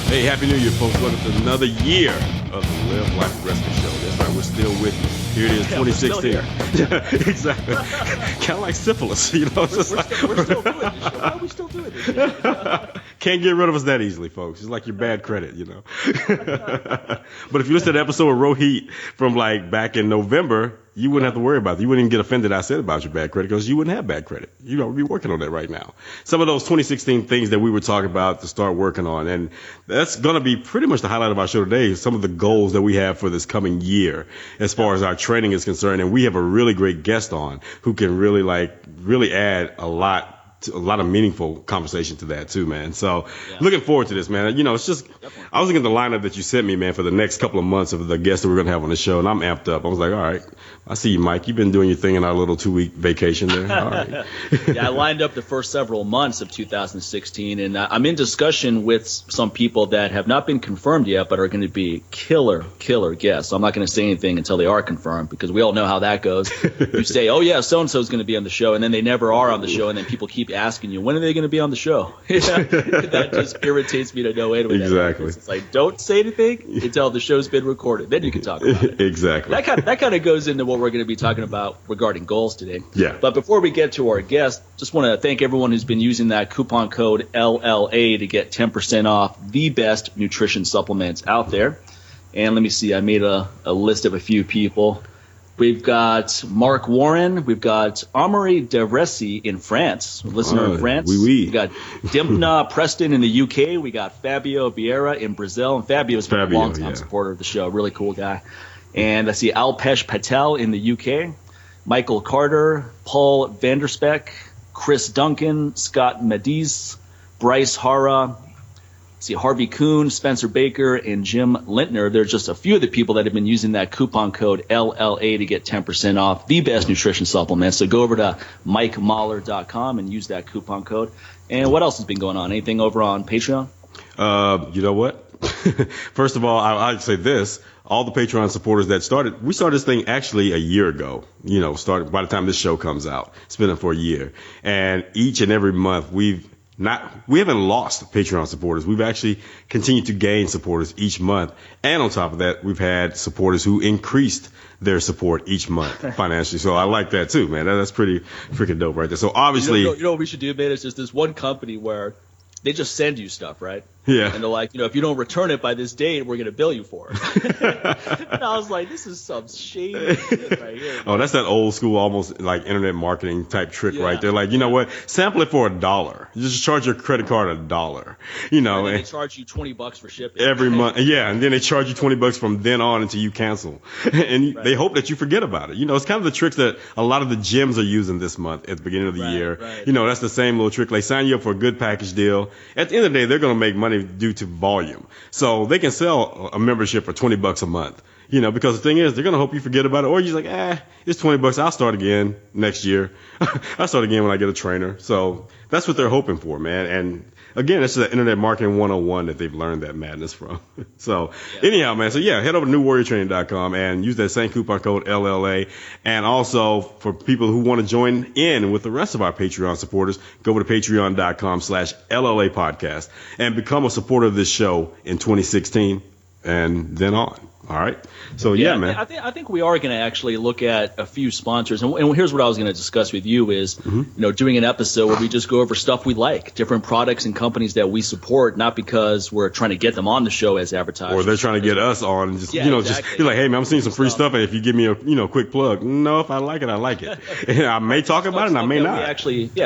Hey, Happy New Year, folks. Welcome to another year of the Live Life Wrestling Show. That's right, we're still with you. Here it is, 2016. Yeah, exactly. Kind of like syphilis, you know? We're still doing this show. Why are we still doing this show? Can't get rid of us that easily, folks. It's like your bad credit, you know? But if you listen to the episode of Rohit from like back in November, you wouldn't have to worry about it. You wouldn't even get offended I said about your bad credit because you wouldn't have bad credit. You know, we'd be working on that right now. Some of those 2016 things that we were talking about to start working on. And that's going to be pretty much the highlight of our show today, some of the goals that we have for this coming year as far as our training is concerned. And we have a really great guest on who can really add a lot of meaningful conversation to that too, man. So looking forward to this, man. You know, it's just, I was looking at the lineup that you sent me, man, for the next couple of months of the guests that we're going to have on the show. And I'm amped up. I was like, all right, I see you, Mike. You've been doing your thing in our little 2-week vacation there. All right. Yeah, I lined up the first several months of 2016, and I'm in discussion with some people that have not been confirmed yet, but are going to be killer guests. So I'm not going to say anything until they are confirmed, because we all know how that goes. You say, oh yeah, so-and-so is going to be on the show, and then they never are on the show, and then people keep asking you, when are they going to be on the show? That just irritates me to no end. Exactly. It's like, don't say anything until the show's been recorded. Then you can talk about it. Exactly. That kind of goes into what we're going to be talking about regarding goals today. Yeah. But before we get to our guest, just want to thank everyone who's been using that coupon code LLA to get 10% off the best nutrition supplements out there. And let me see, I made a list of a few people. We've got Mark Warren. We've got Amory de Resi in France, a listener in France. Oui. We've got Dimna Preston in the UK. We got Fabio Vieira in Brazil. And Fabio's been a long-time supporter of the show. Really cool guy. And I see Alpesh Patel in the UK. Michael Carter, Paul Vanderspeck, Chris Duncan, Scott Mediz, Bryce Hara, see Harvey Kuhn, Spencer Baker, and Jim Lintner. They're just a few of the people that have been using that coupon code LLA to get 10% off the best nutrition supplements. So go over to MikeMahler.com and use that coupon code. And what else has been going on? Anything over on Patreon? You know what? First of all, I'd say this. All the Patreon supporters that we started this thing actually a year ago, you know, by the time this show comes out. It's been for a year. And each and every month we haven't lost Patreon supporters. We've actually continued to gain supporters each month. And on top of that, we've had supporters who increased their support each month financially. So I like that too, man. That's pretty freaking dope right there. So obviously, you know what we should do, man? It's just this one company where they just send you stuff, right? Yeah. And they're like, if you don't return it by this date, we're going to bill you for it. And I was like, this is some shady shit right here. Oh, that's that old school, almost like internet marketing type trick right there. Like, you know what? Sample it for $1. You just charge your credit card $1. You know, and they charge you $20 for shipping every month. Yeah, and then they charge you $20 from then on until you cancel, and they hope that you forget about it. You know, it's kind of the tricks that a lot of the gyms are using this month at the beginning of the year. Right. You know, that's the same little trick. They sign you up for a good package deal. At the end of the day, they're going to make money due to volume, so they can sell a membership for $20 a month. You know, because the thing is, they're going to hope you forget about it, or you're like, it's $20. I'll start again next year. I'll start again when I get a trainer. So that's what they're hoping for, man. And again, it's the internet marketing 101 that they've learned that madness from. So anyhow, man. So head over to newwarriortraining.com and use that same coupon code LLA. And also for people who want to join in with the rest of our Patreon supporters, go over to patreon.com/LLA podcast and become a supporter of this show in 2016 and then on. All right. So, man. I think we are going to actually look at a few sponsors. And here's what I was going to discuss with you is, doing an episode where we just go over stuff we like, different products and companies that we support, not because we're trying to get them on the show as advertisers. Or they're trying to get us on. And just, just you're like, hey, man, I'm seeing some free stuff. And if you give me a quick plug, no, if I like it, I like it. And I may talk about it and I may not.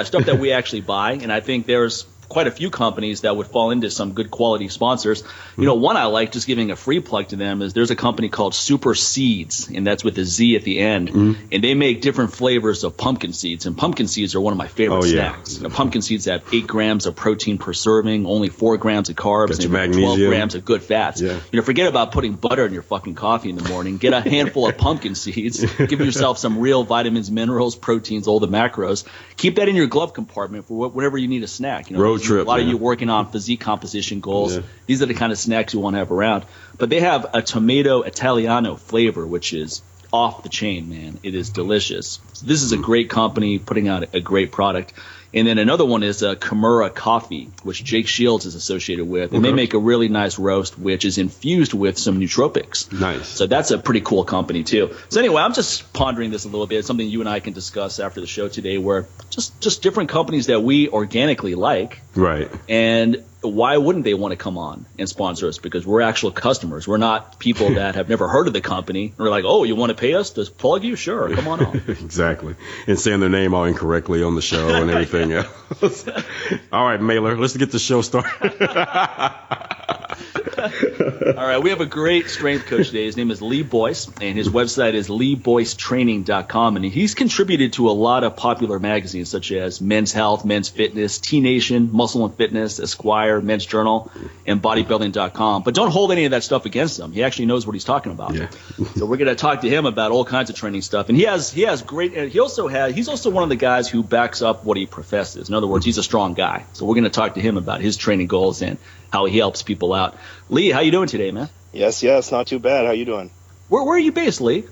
Stuff that we actually buy. And I think there's quite a few companies that would fall into some good quality sponsors. One I like, just giving a free plug to them, is there's a company called Super Seeds, and that's with a Z at the end. And they make different flavors of pumpkin seeds, and pumpkin seeds are one of my favorite snacks. Pumpkin seeds have 8 grams of protein per serving, only 4 grams of carbs, and 12 grams of good fats. Forget about putting butter in your fucking coffee in the morning. Get a handful of pumpkin seeds. Give yourself some real vitamins, minerals, proteins, all the macros. Keep that in your glove compartment for whenever you need a snack. Road trip, a lot of you working on physique composition goals. These are the kind of snacks you want to have around. But they have a tomato Italiano flavor, which is off the chain, man. It is delicious. So this is a great company putting out a great product. And then another one is Kimura Coffee, which Jake Shields is associated with. And they make a really nice roast, which is infused with some nootropics. Nice. So that's a pretty cool company, too. So anyway, I'm just pondering this a little bit. It's something you and I can discuss after the show today, where just different companies that we organically like. Right. And why wouldn't they want to come on and sponsor us? Because we're actual customers. We're not people that have never heard of the company. We're like, oh, you want to pay us to plug you? Sure, come on. Exactly. And saying their name all incorrectly on the show and everything else. All right, Mailer, let's get the show started. All right, we have a great strength coach today. His name is Lee Boyce, and his website is leeboycetraining.com. And he's contributed to a lot of popular magazines such as Men's Health, Men's Fitness, TNation, Muscle and Fitness, Esquire, Men's Journal, and bodybuilding.com. But don't hold any of that stuff against him. He actually knows what he's talking about. Yeah. So we're going to talk to him about all kinds of training stuff. And he's also one of the guys who backs up what he professes. In other words, he's a strong guy. So we're going to talk to him about his training goals and how he helps people out. Lee, how you doing today, man? Yes, not too bad. How you doing? Where are you based, Lee?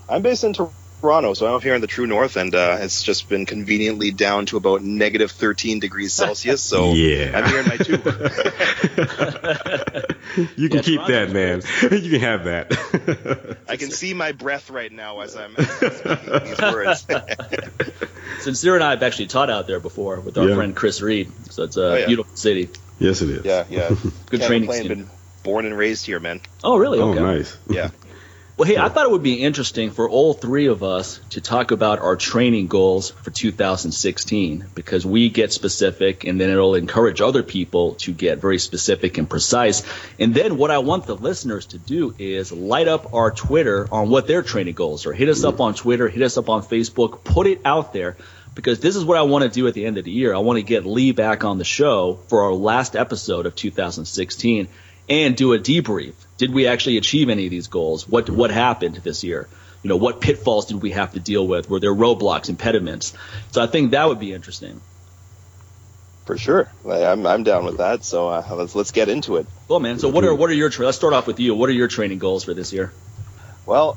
I'm based in Toronto, so I'm up here in the true north, and it's just been conveniently down to about negative 13 degrees Celsius, so yeah. I'm here in my tube. You can keep that, man. You can have that. I can see my breath right now as I'm speaking these words. Sincere and I have actually taught out there before with our friend Chris Reed, so it's a beautiful city. Yes, it is. Yeah. Good training scene. Been born and raised here, man. Oh, really? Oh, okay. nice. Yeah. Well, hey, I thought it would be interesting for all three of us to talk about our training goals for 2016 because we get specific and then it'll encourage other people to get very specific and precise. And then what I want the listeners to do is light up our Twitter on what their training goals are. Hit us up on Twitter, hit us up on Facebook, put it out there. Because this is what I want to do at the end of the year. I want to get Lee back on the show for our last episode of 2016 and do a debrief. Did we actually achieve any of these goals? What happened this year? You know, what pitfalls did we have to deal with? Were there roadblocks, impediments? So I think that would be interesting. For sure. I'm down with that. So let's get into it. Cool, man. So what are your let's start off with you. What are your training goals for this year? Well,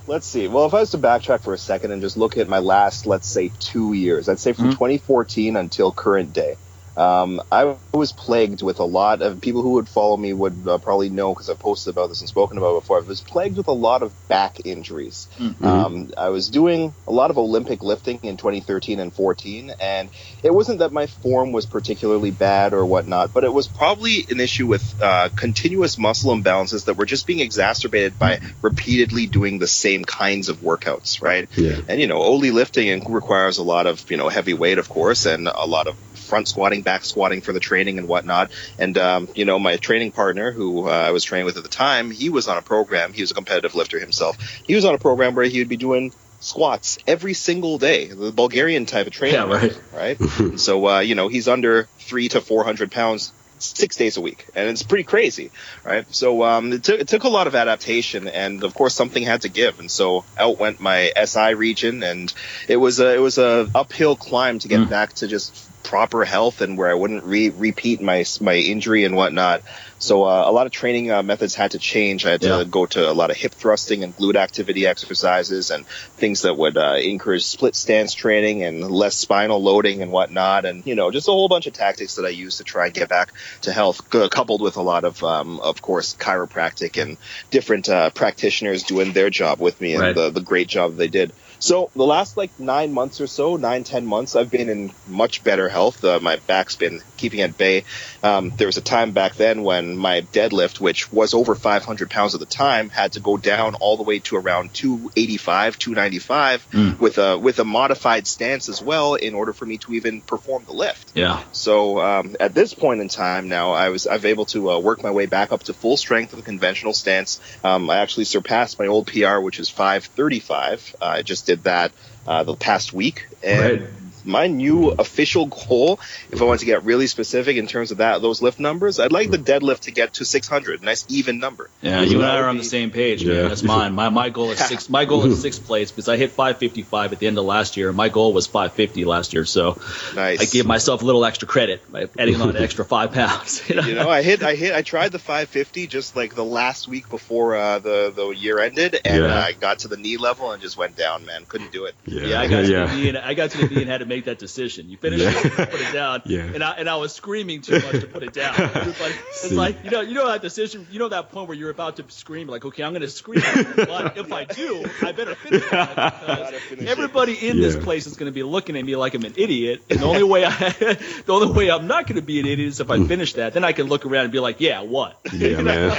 let's see. Well, if I was to backtrack for a second and just look at my last, let's say, 2 years, I'd say from 2014 until current day, I was plagued with a lot of people who would follow me would probably know because I've posted about this and spoken about it before. I was plagued with a lot of back injuries. I was doing a lot of Olympic lifting in 2013 and 14, and it wasn't that my form was particularly bad or whatnot, but it was probably an issue with continuous muscle imbalances that were just being exacerbated by repeatedly doing the same kinds of workouts, right? Yeah. And, Oli lifting requires a lot of, heavy weight, of course, and a lot of front squatting, back squatting for the training and whatnot. And, my training partner who I was training with at the time, he was on a program. He was a competitive lifter himself. He was on a program where he would be doing squats every single day, the Bulgarian type of training. Yeah, right? So, he's under 300 to 400 pounds 6 days a week, and it's pretty crazy, right? So it took a lot of adaptation, and of course something had to give, and so out went my SI region, and it was a uphill climb to get back to just proper health and where I wouldn't repeat my injury and whatnot. So a lot of training methods had to change. I had to go to a lot of hip thrusting and glute activity exercises and things that would encourage split stance training and less spinal loading and whatnot. And, just a whole bunch of tactics that I used to try and get back to health, coupled with a lot of course, chiropractic and different practitioners doing their job with me and the great job they did. So the last 9 months or so, 9-10 months, I've been in much better health. My back's been keeping at bay. There was a time back then when my deadlift, which was over 500 pounds at the time, had to go down all the way to around 285, 295 with a modified stance as well in order for me to even perform the lift. Yeah. So at this point in time now, I've able to work my way back up to full strength of the conventional stance. I actually surpassed my old PR, which is 535. I just did that the past week, and my new official goal, if I want to get really specific in terms of those lift numbers, I'd like the deadlift to get to 600, a nice even number. Yeah, you and I are on the same page, man. That's mine. My goal is six. My goal is sixth place because I hit 555 at the end of last year. My goal was 550 last year, so nice. I gave myself a little extra credit by adding on an extra 5 pounds. I tried the 550 just the last week before the year ended, and I got to the knee level and just went down, man. Couldn't do it. I got to the knee and had to make make that decision. You finish it, put it down. Yeah. And I was screaming too much to put it down. Everybody, it's like, you know that decision, that point where you're about to scream, like, okay, I'm going to scream. But if I do, I better finish it. Because everybody in this place is going to be looking at me like I'm an idiot. And the only way I'm not going to be an idiot is if I finish that. Then I can look around and be like, yeah, what? Yeah, man.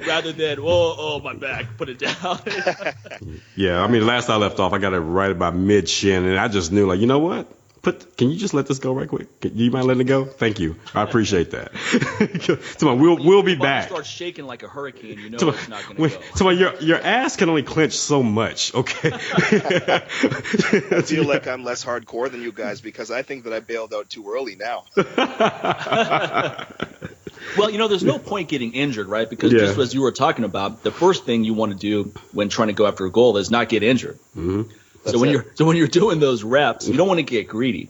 Rather than, oh, my back, put it down. Yeah, I mean, last I left off, I got it right about mid-shin, and I just knew, like, you know what? Can you just let this go right quick? You mind letting it go? Thank you. I appreciate that. Come on, we'll be back. Start shaking like a hurricane, it's not going to go. So your ass can only clench so much, okay? I feel like I'm less hardcore than you guys because I think that I bailed out too early now. Well, there's no point getting injured, right? Because just as you were talking about, the first thing you want to do when trying to go after a goal is not get injured. Mm-hmm. So when you're doing those reps, you don't want to get greedy.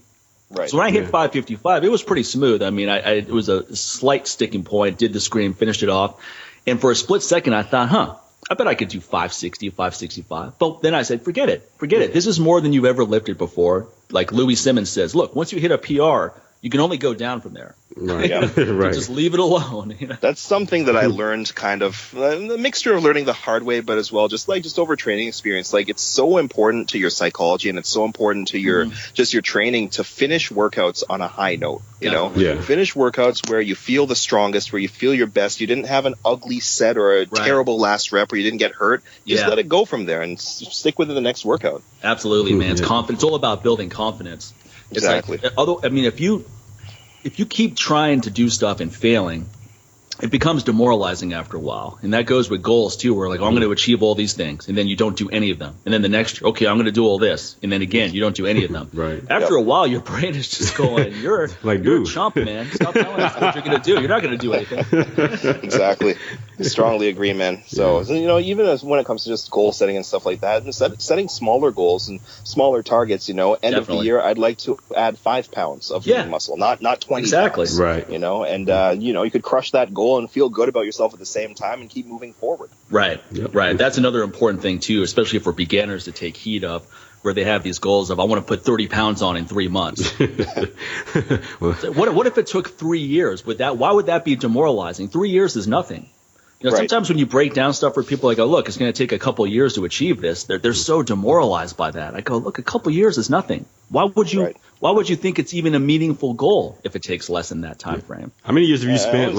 Right. So when I hit 555, it was pretty smooth. I mean, it was a slight sticking point. Did the scream, finished it off, and for a split second, I thought, I bet I could do 560, 565. But then I said, forget it. This is more than you've ever lifted before. Like Louis Simmons says, look, once you hit a PR, you can only go down from there. Right. Yeah. Right. Just leave it alone. That's something that I learned kind of a mixture of learning the hard way, but as well just overtraining experience. Like it's so important to your psychology and it's so important to your just your training to finish workouts on a high note. You know, finish workouts where you feel the strongest, where you feel your best. You didn't have an ugly set or a terrible last rep, or you didn't get hurt. Just let it go from there and stick with it the next workout. Absolutely, man. It's confidence. It's all about building confidence. Exactly. It's like, although, I mean, if you keep trying to do stuff and failing, it becomes demoralizing after a while. And that goes with goals too, where like, I'm going to achieve all these things, and then you don't do any of them. And then the next year, okay, I'm going to do all this, and then again, you don't do any of them. Right. After a while, your brain is just going, you're a chump, man. Stop telling us what you're going to do. You're not going to do anything. Exactly. I strongly agree, man. So, even when it comes to just goal setting and stuff like that, and setting smaller goals and smaller targets, end of the year, I'd like to add 5 pounds of lean muscle, not 20 pounds. Right. And, you could crush that goal and feel good about yourself at the same time and keep moving forward. Right. Yep. Right. That's another important thing too, especially for beginners to take heed of, where they have these goals of, I want to put 30 pounds on in 3 months. What if it took 3 years? Why would that be demoralizing? 3 years is nothing. Sometimes when you break down stuff for people, I go, look, it's going to take a couple of years to achieve this. They're so demoralized by that. I go, look, a couple of years is nothing. Why would you think it's even a meaningful goal if it takes less than that time frame? How many years have you spent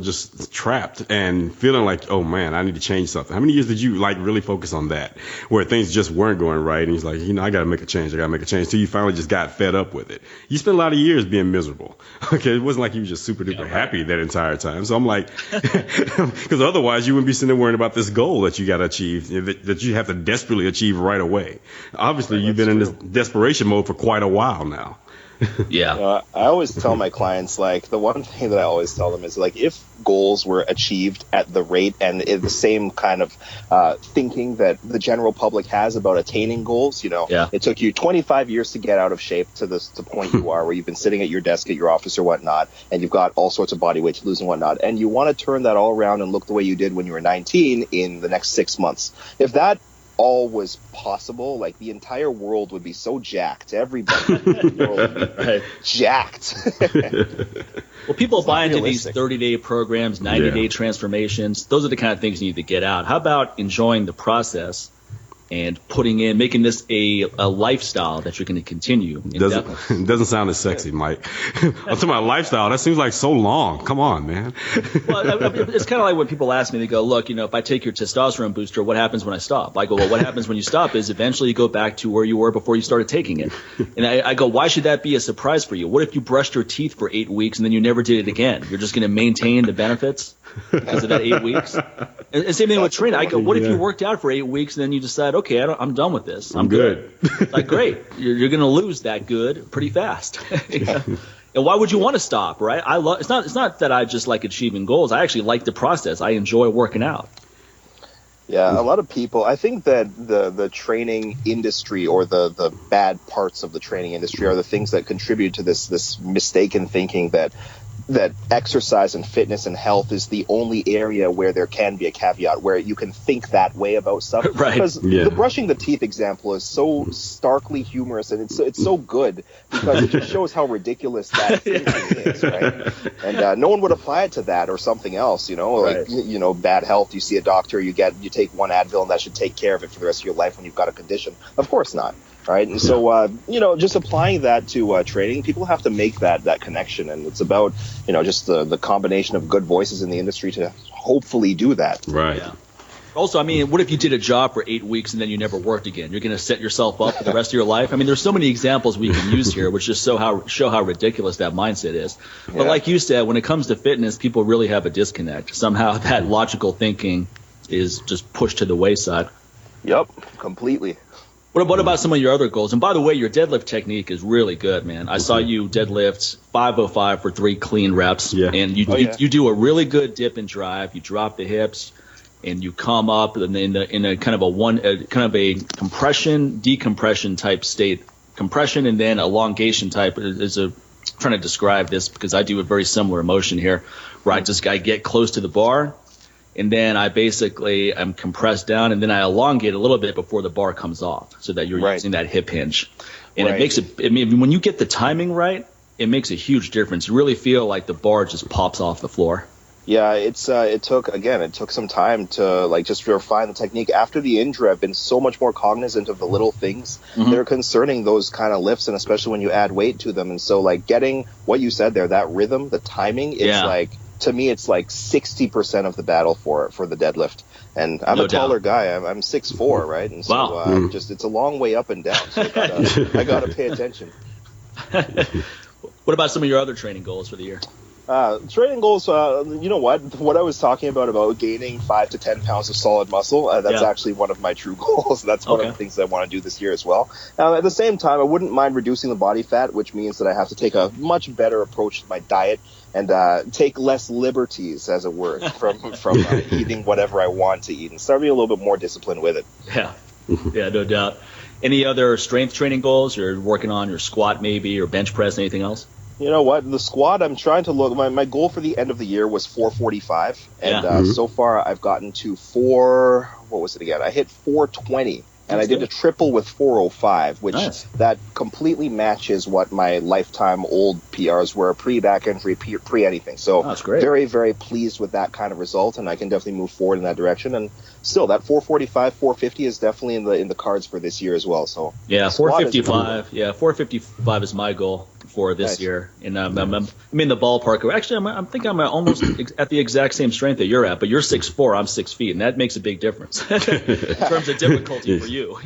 just trapped and feeling like, oh man, I need to change something? How many years did you really focus on that, where things just weren't going right, and he's like, I got to make a change. Till you finally just got fed up with it. You spent a lot of years being miserable. Okay, it wasn't like you were just super duper happy that entire time. So I'm like, because otherwise you wouldn't be sitting there worrying about this goal that you got to achieve, that you have to desperately achieve right away. Obviously, you've been in this desperation mode for quite a while now. Yeah. I always tell my clients, the one thing that I always tell them is, if goals were achieved at the rate and the same kind of thinking that the general public has about attaining goals, it took you 25 years to get out of shape to the point you are, where you've been sitting at your desk at your office or whatnot, and you've got all sorts of body weight to lose and whatnot, and you want to turn that all around and look the way you did when you were 19 in the next 6 months. If that all was possible, the entire world would be so jacked. Everybody in the world would be jacked. Well, people buy into these 30-day programs, 90-day transformations. Those are the kind of things you need to get out. How about enjoying the process and making this a lifestyle that you're going to continue? It doesn't sound as sexy, Mike. I'm talking about lifestyle. That seems like so long. Come on, man. Well, it's kind of like when people ask me, they go, look, if I take your testosterone booster, what happens when I stop? I go, well, what happens when you stop is eventually you go back to where you were before you started taking it. And I go, why should that be a surprise for you? What if you brushed your teeth for 8 weeks and then you never did it again? You're just going to maintain the benefits because of that 8 weeks? And same thing with training. I go, what if you worked out for 8 weeks and then you decide, okay, I'm done with this. I'm good. Great. You're going to lose that good pretty fast. And why would you want to stop, right? It's not that I just like achieving goals. I actually like the process. I enjoy working out. Yeah, a lot of people, I think that the training industry, or the bad parts of the training industry, are the things that contribute to this mistaken thinking that that exercise and fitness and health is the only area where there can be a caveat where you can think that way about stuff. Right. Because the brushing the teeth example is so starkly humorous, and it's so good because it just shows how ridiculous that thinking is, right? And no one would apply it to that or something else, like bad health. You see a doctor, you take one Advil, and that should take care of it for the rest of your life when you've got a condition. Of course not. Right. And so, just applying that to training, people have to make that connection. And it's about, just the combination of good voices in the industry to hopefully do that. Right. Yeah. Also, I mean, what if you did a job for 8 weeks and then you never worked again? You're going to set yourself up for the rest of your life? I mean, there's so many examples we can use here, which just show how ridiculous that mindset is. But like you said, when it comes to fitness, people really have a disconnect. Somehow that logical thinking is just pushed to the wayside. Yep, completely. What about some of your other goals? And by the way, your deadlift technique is really good, man. I saw you deadlift 505 for 3 clean reps, and you do a really good dip and drive. You drop the hips, and you come up in a kind of a compression decompression type state. Compression and then elongation type trying to describe this because I do a very similar motion here, where I get close to the bar. And then I basically am compressed down, and then I elongate a little bit before the bar comes off, so that you're using that hip hinge. And it makes it. I mean, when you get the timing right, it makes a huge difference. You really feel like the bar just pops off the floor. Yeah, it took some time to just refine the technique. After the injury, I've been so much more cognizant of the little things that are concerning those kind of lifts, and especially when you add weight to them. And so, getting what you said there, that rhythm, the timing, it's to me, it's 60% of the battle for the deadlift. And I'm a taller guy. I'm 6'4", right? And so it's a long way up and down. So I gotta pay attention. What about some of your other training goals for the year? Training goals, what I was talking about gaining 5 to 10 pounds of solid muscle, that's actually one of my true goals. That's one of the things that I want to do this year as well. At the same time, I wouldn't mind reducing the body fat, which means that I have to take a much better approach to my diet and take less liberties, as it were, from eating whatever I want to eat and start being a little bit more disciplined with it. Yeah, no doubt. Any other strength training goals? You're working on your squat maybe, or bench press, anything else? You know what? The squat, I'm trying to look. My goal for the end of the year was 445, and so far I've gotten to I hit 420, and I did a triple with 405, which that completely matches what my lifetime old PRs were, pre-back injury, pre anything. So that's great. Very, very pleased with that kind of result, and I can definitely move forward in that direction. And still, that 445, 450 is definitely in the cards for this year as well. So 455. 455 is my goal for this year, and I'm in the ballpark. Actually, I think I'm almost at the exact same strength that you're at, but you're 6'4", I'm 6 feet, and that makes a big difference in terms of difficulty for you.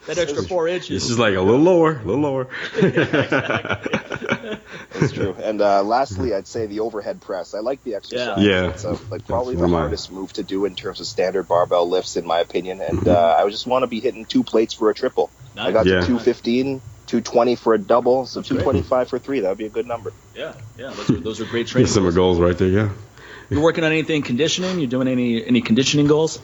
That extra 4 inches. This is a little lower. That's true. And lastly, I'd say the overhead press. I like the exercise. Yeah. It's probably the hardest move to do in terms of standard barbell lifts, in my opinion. And I just want to be hitting 2 plates for a triple. Nice. I got to 215. 220 for a double, so 225 for 3. That would be a good number. Yeah. Those are great training. Some goals right there. Yeah. You're working on anything conditioning? You doing any conditioning goals?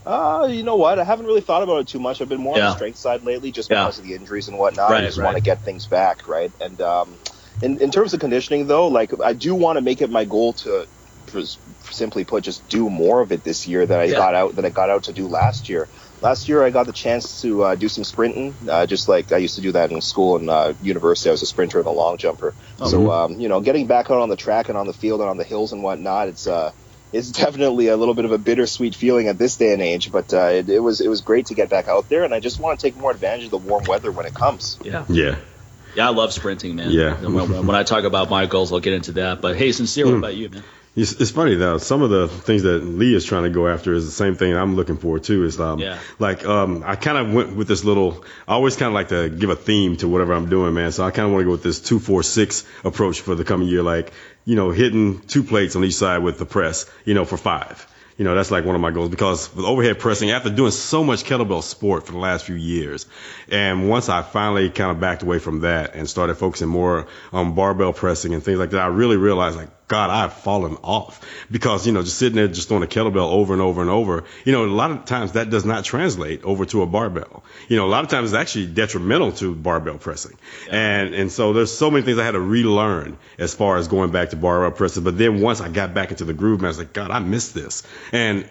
You know what? I haven't really thought about it too much. I've been more on the strength side lately, just because of the injuries and whatnot. I just want to get things back, right? And in terms of conditioning, though, I do want to make it my goal to, simply put, just do more of it this year that I got out to do last year. Last year, I got the chance to do some sprinting, just like I used to do that in school and university. I was a sprinter and a long jumper. So, getting back out on the track and on the field and on the hills and whatnot, it's definitely a little bit of a bittersweet feeling at this day and age. But it was great to get back out there, and I just want to take more advantage of the warm weather when it comes. Yeah, I love sprinting, man. Yeah. When I talk about my goals, I'll get into that. But hey, Sincere, what about you, man? It's funny though. Some of the things that Lee is trying to go after is the same thing I'm looking for too. Is I kind of went with this little. I always kind of like to give a theme to whatever I'm doing, man. So I kind of want to go with this 2-4-6 approach for the coming year. Hitting 2 plates on each side with the press. For 5. That's one of my goals, because with overhead pressing, after doing so much kettlebell sport for the last few years, and once I finally kind of backed away from that and started focusing more on barbell pressing and things like that, I really realized God, I've fallen off because, just sitting there, just throwing a kettlebell over and over and over, a lot of times that does not translate over to a barbell. A lot of times it's actually detrimental to barbell pressing. Yeah. And so there's so many things I had to relearn as far as going back to barbell pressing. But then once I got back into the groove, man, I was like, God, I missed this. And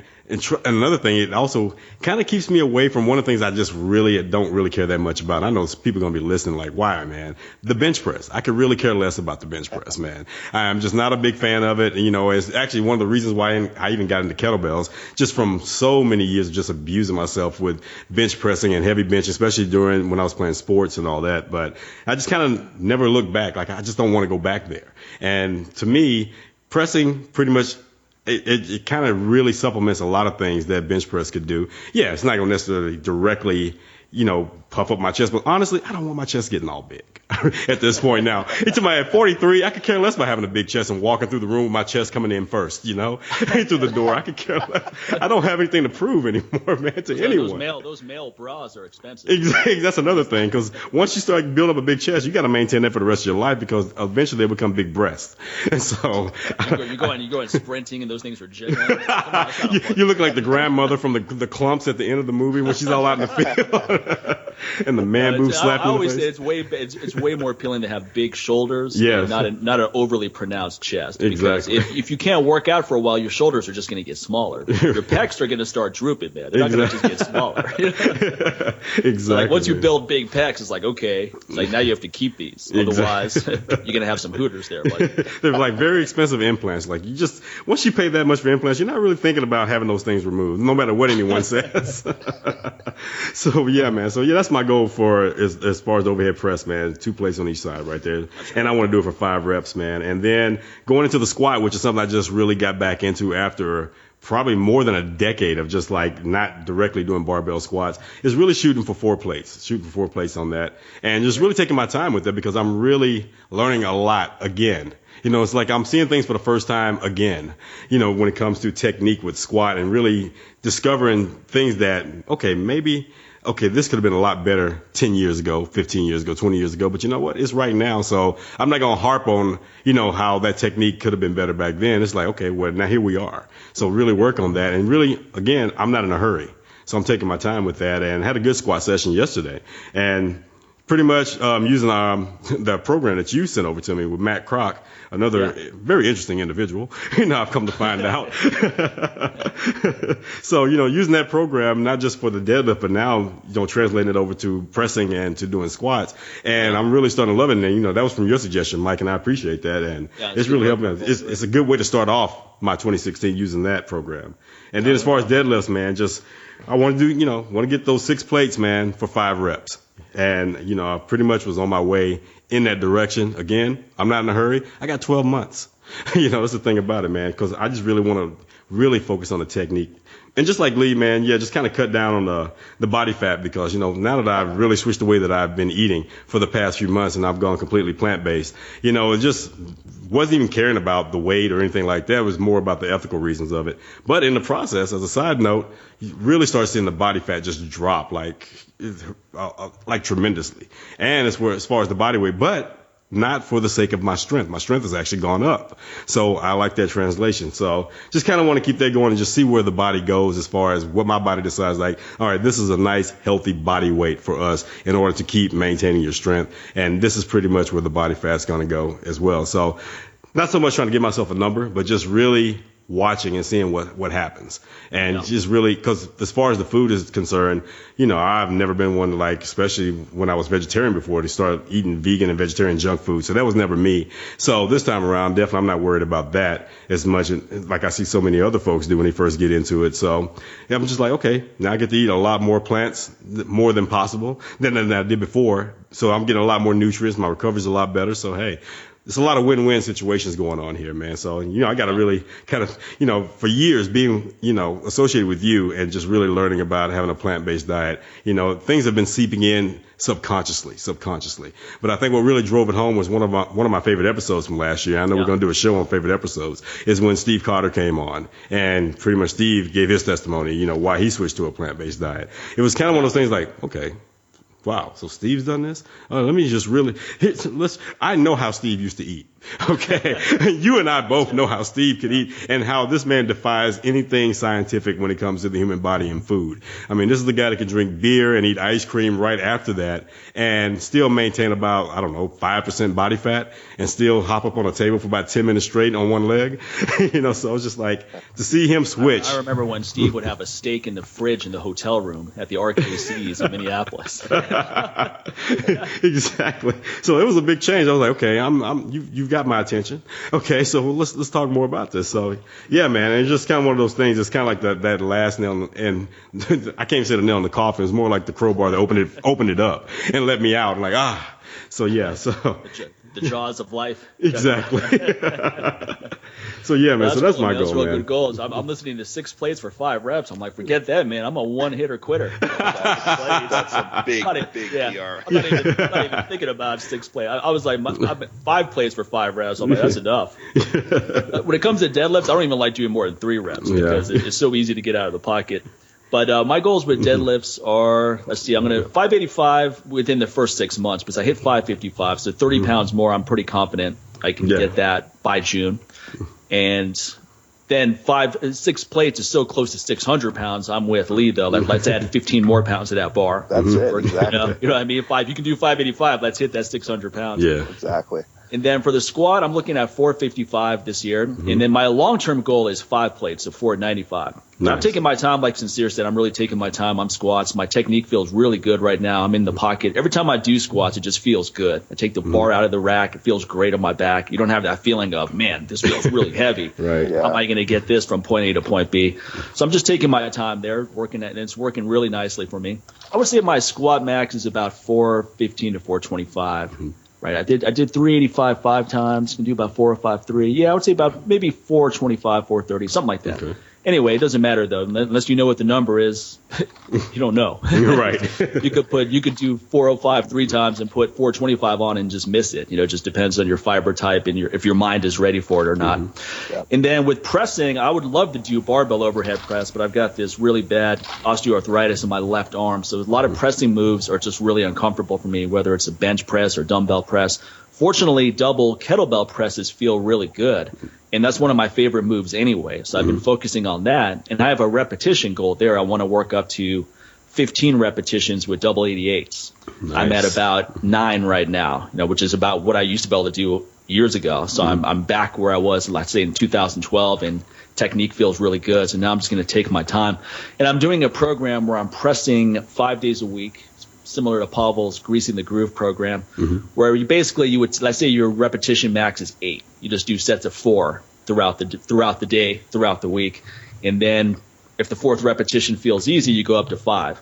another thing, it also kind of keeps me away from one of the things I just really don't really care that much about. I know people are going to be listening like, why, man? The bench press. I could really care less about the bench press, man. I'm just not a big fan of it. It's actually one of the reasons why I even got into kettlebells, just from so many years of just abusing myself with bench pressing and heavy bench, especially during when I was playing sports and all that. But I just kind of never looked back. Like, I just don't want to go back there. And to me, pressing pretty much it kind of really supplements a lot of things that bench press could do. Yeah, it's not going to necessarily directly, puff up my chest. But honestly, I don't want my chest getting all big at this point now. At 43, I could care less about having a big chest and walking through the room with my chest coming in first, through the door. I could care less. I don't have anything to prove anymore, man, to anyone. Those male bras are expensive. Exactly. That's another thing, because once you start building up a big chest, you got to maintain that for the rest of your life, because eventually they become big breasts. And so you go and sprinting, and those things are jiggling. You look like the grandmother from the clumps at the end of the movie when she's all out in the field. And the man boots slapping. I always say it's way more appealing to have big shoulders, yes, and not an overly pronounced chest. Because exactly. if you can't work out for a while, your shoulders are just going to get smaller. Your pecs are going to start drooping, man. They're not going to just get smaller. Exactly. So like once you build big pecs, it's like, okay, like now you have to keep these. Otherwise, you're going to have some hooters there. They're like very expensive implants. Like once you pay that much for implants, you're not really thinking about having those things removed, no matter what anyone says. So yeah, man. So yeah, that's my goal for as far as overhead press, man. 2 plates on each side right there. And I want to do it for 5 reps, man. And then going into the squat, which is something I just really got back into after probably more than a decade of just like not directly doing barbell squats, is really shooting for 4 plates on that. And just really taking my time with it, because I'm really learning a lot again. It's like I'm seeing things for the first time again, when it comes to technique with squat, and really discovering things that, this could have been a lot better 10 years ago, 15 years ago, 20 years ago. But you know what? It's right now. So I'm not going to harp on, how that technique could have been better back then. It's like, okay, well, now here we are. So really work on that. And really, again, I'm not in a hurry. So I'm taking my time with that, and had a good squat session yesterday. And pretty much using the program that you sent over to me with Matt Kroc, another very interesting individual, I've come to find out. So, using that program, not just for the deadlift, but now, translating it over to pressing and to doing squats. And I'm really starting to love it. And, that was from your suggestion, Mike, and I appreciate that. And it's really helping. It's a good way to start off my 2016 using that program. And then as far as deadlifts, man, I want to do, want to get those 6 plates, man, for 5 reps. And, I pretty much was on my way in that direction. Again, I'm not in a hurry. I got 12 months. That's the thing about it, man, because I just really want to really focus on the technique. And just like Lee, man, just kind of cut down on the body fat, because, now that I've really switched the way that I've been eating for the past few months, and I've gone completely plant-based, it just wasn't even caring about the weight or anything like that. It was more about the ethical reasons of it. But in the process, as a side note, you really start seeing the body fat just drop like tremendously. And as far as the body weight, but not for the sake of my strength. My strength has actually gone up. So I like that translation. So just kind of want to keep that going and just see where the body goes as far as what my body decides. Like, all right, this is a nice, healthy body weight for us in order to keep maintaining your strength. And this is pretty much where the body fat's going to go as well. So not so much trying to give myself a number, but just really watching and seeing what happens. And just really, because as far as the food is concerned, I've never been one to, like, especially when I was vegetarian before, to start eating vegan and vegetarian junk food. So that was never me. So this time around, definitely I'm not worried about that as much like I see so many other folks do when they first get into it. So I'm just like, okay, now I get to eat a lot more plants, more than possible than I did before. So I'm getting a lot more nutrients. My recovery's a lot better. So, hey, there's a lot of win-win situations going on here, man. So, I got to really kind of, for years being, associated with you and just really learning about having a plant-based diet, things have been seeping in subconsciously. But I think what really drove it home was one of my favorite episodes from last year. I know we're going to do a show on favorite episodes, is when Steve Carter came on, and pretty much Steve gave his testimony, why he switched to a plant-based diet. It was kind of one of those things like, okay, wow, so Steve's done this? Let me just really, I know how Steve used to eat. Okay. You and I both know how Steve could eat and how this man defies anything scientific when it comes to the human body and food. I mean, this is the guy that can drink beer and eat ice cream right after that and still maintain about, 5% body fat and still hop up on a table for about 10 minutes straight on one leg. So it's just like to see him switch. I remember when Steve would have a steak in the fridge in the hotel room at the RKC's in Minneapolis. Exactly. So it was a big change. I was like, okay, you've got my attention. Okay, so let's talk more about this. So yeah, man, it's just kind of one of those things. It's kind of like that last nail, and I can't even say the nail in the coffin. It's more like the crowbar that opened it up and let me out. I'm like, so yeah, so the jaws of life. Exactly. So yeah, man. So that's cool, my man. goal, That's real man. good goals. I'm listening to 6 plates for 5 reps. I'm like, forget that, man. I'm a one-hitter quitter. That's a big PR. I'm not even thinking about 6 plates. I was like, 5 plates for 5 reps. I'm like, that's enough. When it comes to deadlifts, I don't even like doing more than 3 reps because it's so easy to get out of the pocket. But my goals with deadlifts are, let's see, I'm going to 585 within the first 6 months because I hit 555. So 30 pounds more, I'm pretty confident I can get that by June. And then 6 plates is so close to 600 pounds. I'm with Lee, though. Let's add 15 more pounds to that bar. That's it. Exactly. You know what I mean? If you can do 585, let's hit that 600 pounds. Yeah. Exactly. And then for the squat, I'm looking at 455 this year. And then my long-term goal is 5 plates, so 495. Nice. I'm taking my time, like Sincere said. I'm really taking my time on squats. My technique feels really good right now. I'm in the pocket. Every time I do squats, it just feels good. I take the bar out of the rack. It feels great on my back. You don't have that feeling of, man, this feels really heavy. Right. Yeah. How am I going to get this from point A to point B? So I'm just taking my time there, working at, and it's working really nicely for me. I would say my squat max is about 415 to 425. Right, I did 385 5 times. Can do about 453. Yeah, I would say about maybe 425, 430, something like that. Okay. Anyway, it doesn't matter though, unless you know what the number is. You don't know. You're right. You could do 405 3 times and put 425 on and just miss it. It just depends on your fiber type and if your mind is ready for it or not. Yeah. And then with pressing, I would love to do barbell overhead press, but I've got this really bad osteoarthritis in my left arm, so a lot of pressing moves are just really uncomfortable for me, whether it's a bench press or dumbbell press. Fortunately, double kettlebell presses feel really good, and that's one of my favorite moves anyway. So I've been focusing on that, and I have a repetition goal there. I want to work up to 15 repetitions with double 88s. Nice. I'm at about 9 right now, which is about what I used to be able to do years ago. So I'm back where I was, let's say, in 2012, and technique feels really good. So now I'm just going to take my time, and I'm doing a program where I'm pressing 5 days a week, similar to Pavel's Greasing the Groove program, where you would, let's say your repetition max is 8. You just do sets of 4 throughout the day, throughout the week. And then if the 4th repetition feels easy, you go up to 5.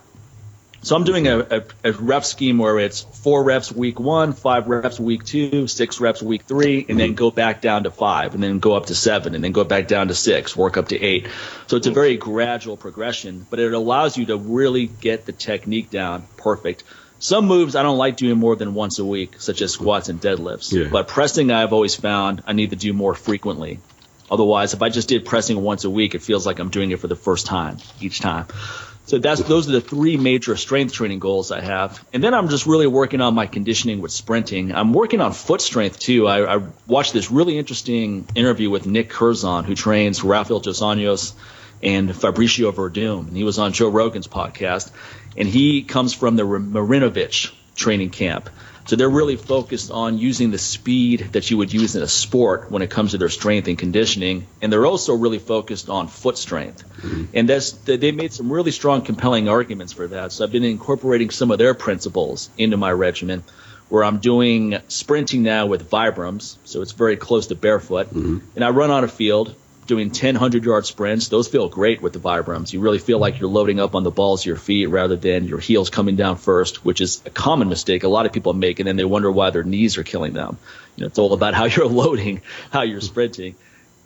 So I'm doing a rep scheme where it's 4 reps week 1, 5 reps week 2, 6 reps week 3, and then go back down to 5, and then go up to 7, and then go back down to 6, work up to 8. So it's a very gradual progression, but it allows you to really get the technique down perfect. Some moves I don't like doing more than once a week, such as squats and deadlifts. Yeah. But pressing I've always found I need to do more frequently. Otherwise, if I just did pressing once a week, it feels like I'm doing it for the first time each time. So those are the 3 major strength training goals I have. And then I'm just really working on my conditioning with sprinting. I'm working on foot strength too. I watched this really interesting interview with Nick Curzon, who trains Rafael dos Anjos and Fabricio Verdum. And he was on Joe Rogan's podcast. And he comes from the Marinovich training camp. So they're really focused on using the speed that you would use in a sport when it comes to their strength and conditioning. And they're also really focused on foot strength. And they made some really strong, compelling arguments for that. So I've been incorporating some of their principles into my regimen, where I'm doing sprinting now with Vibrams. So it's very close to barefoot. And I run on a field doing 10 100-yard sprints. Those feel great with the Vibrams. You really feel like you're loading up on the balls of your feet rather than your heels coming down first, which is a common mistake a lot of people make, and then they wonder why their knees are killing them. It's all about how you're loading, how you're sprinting.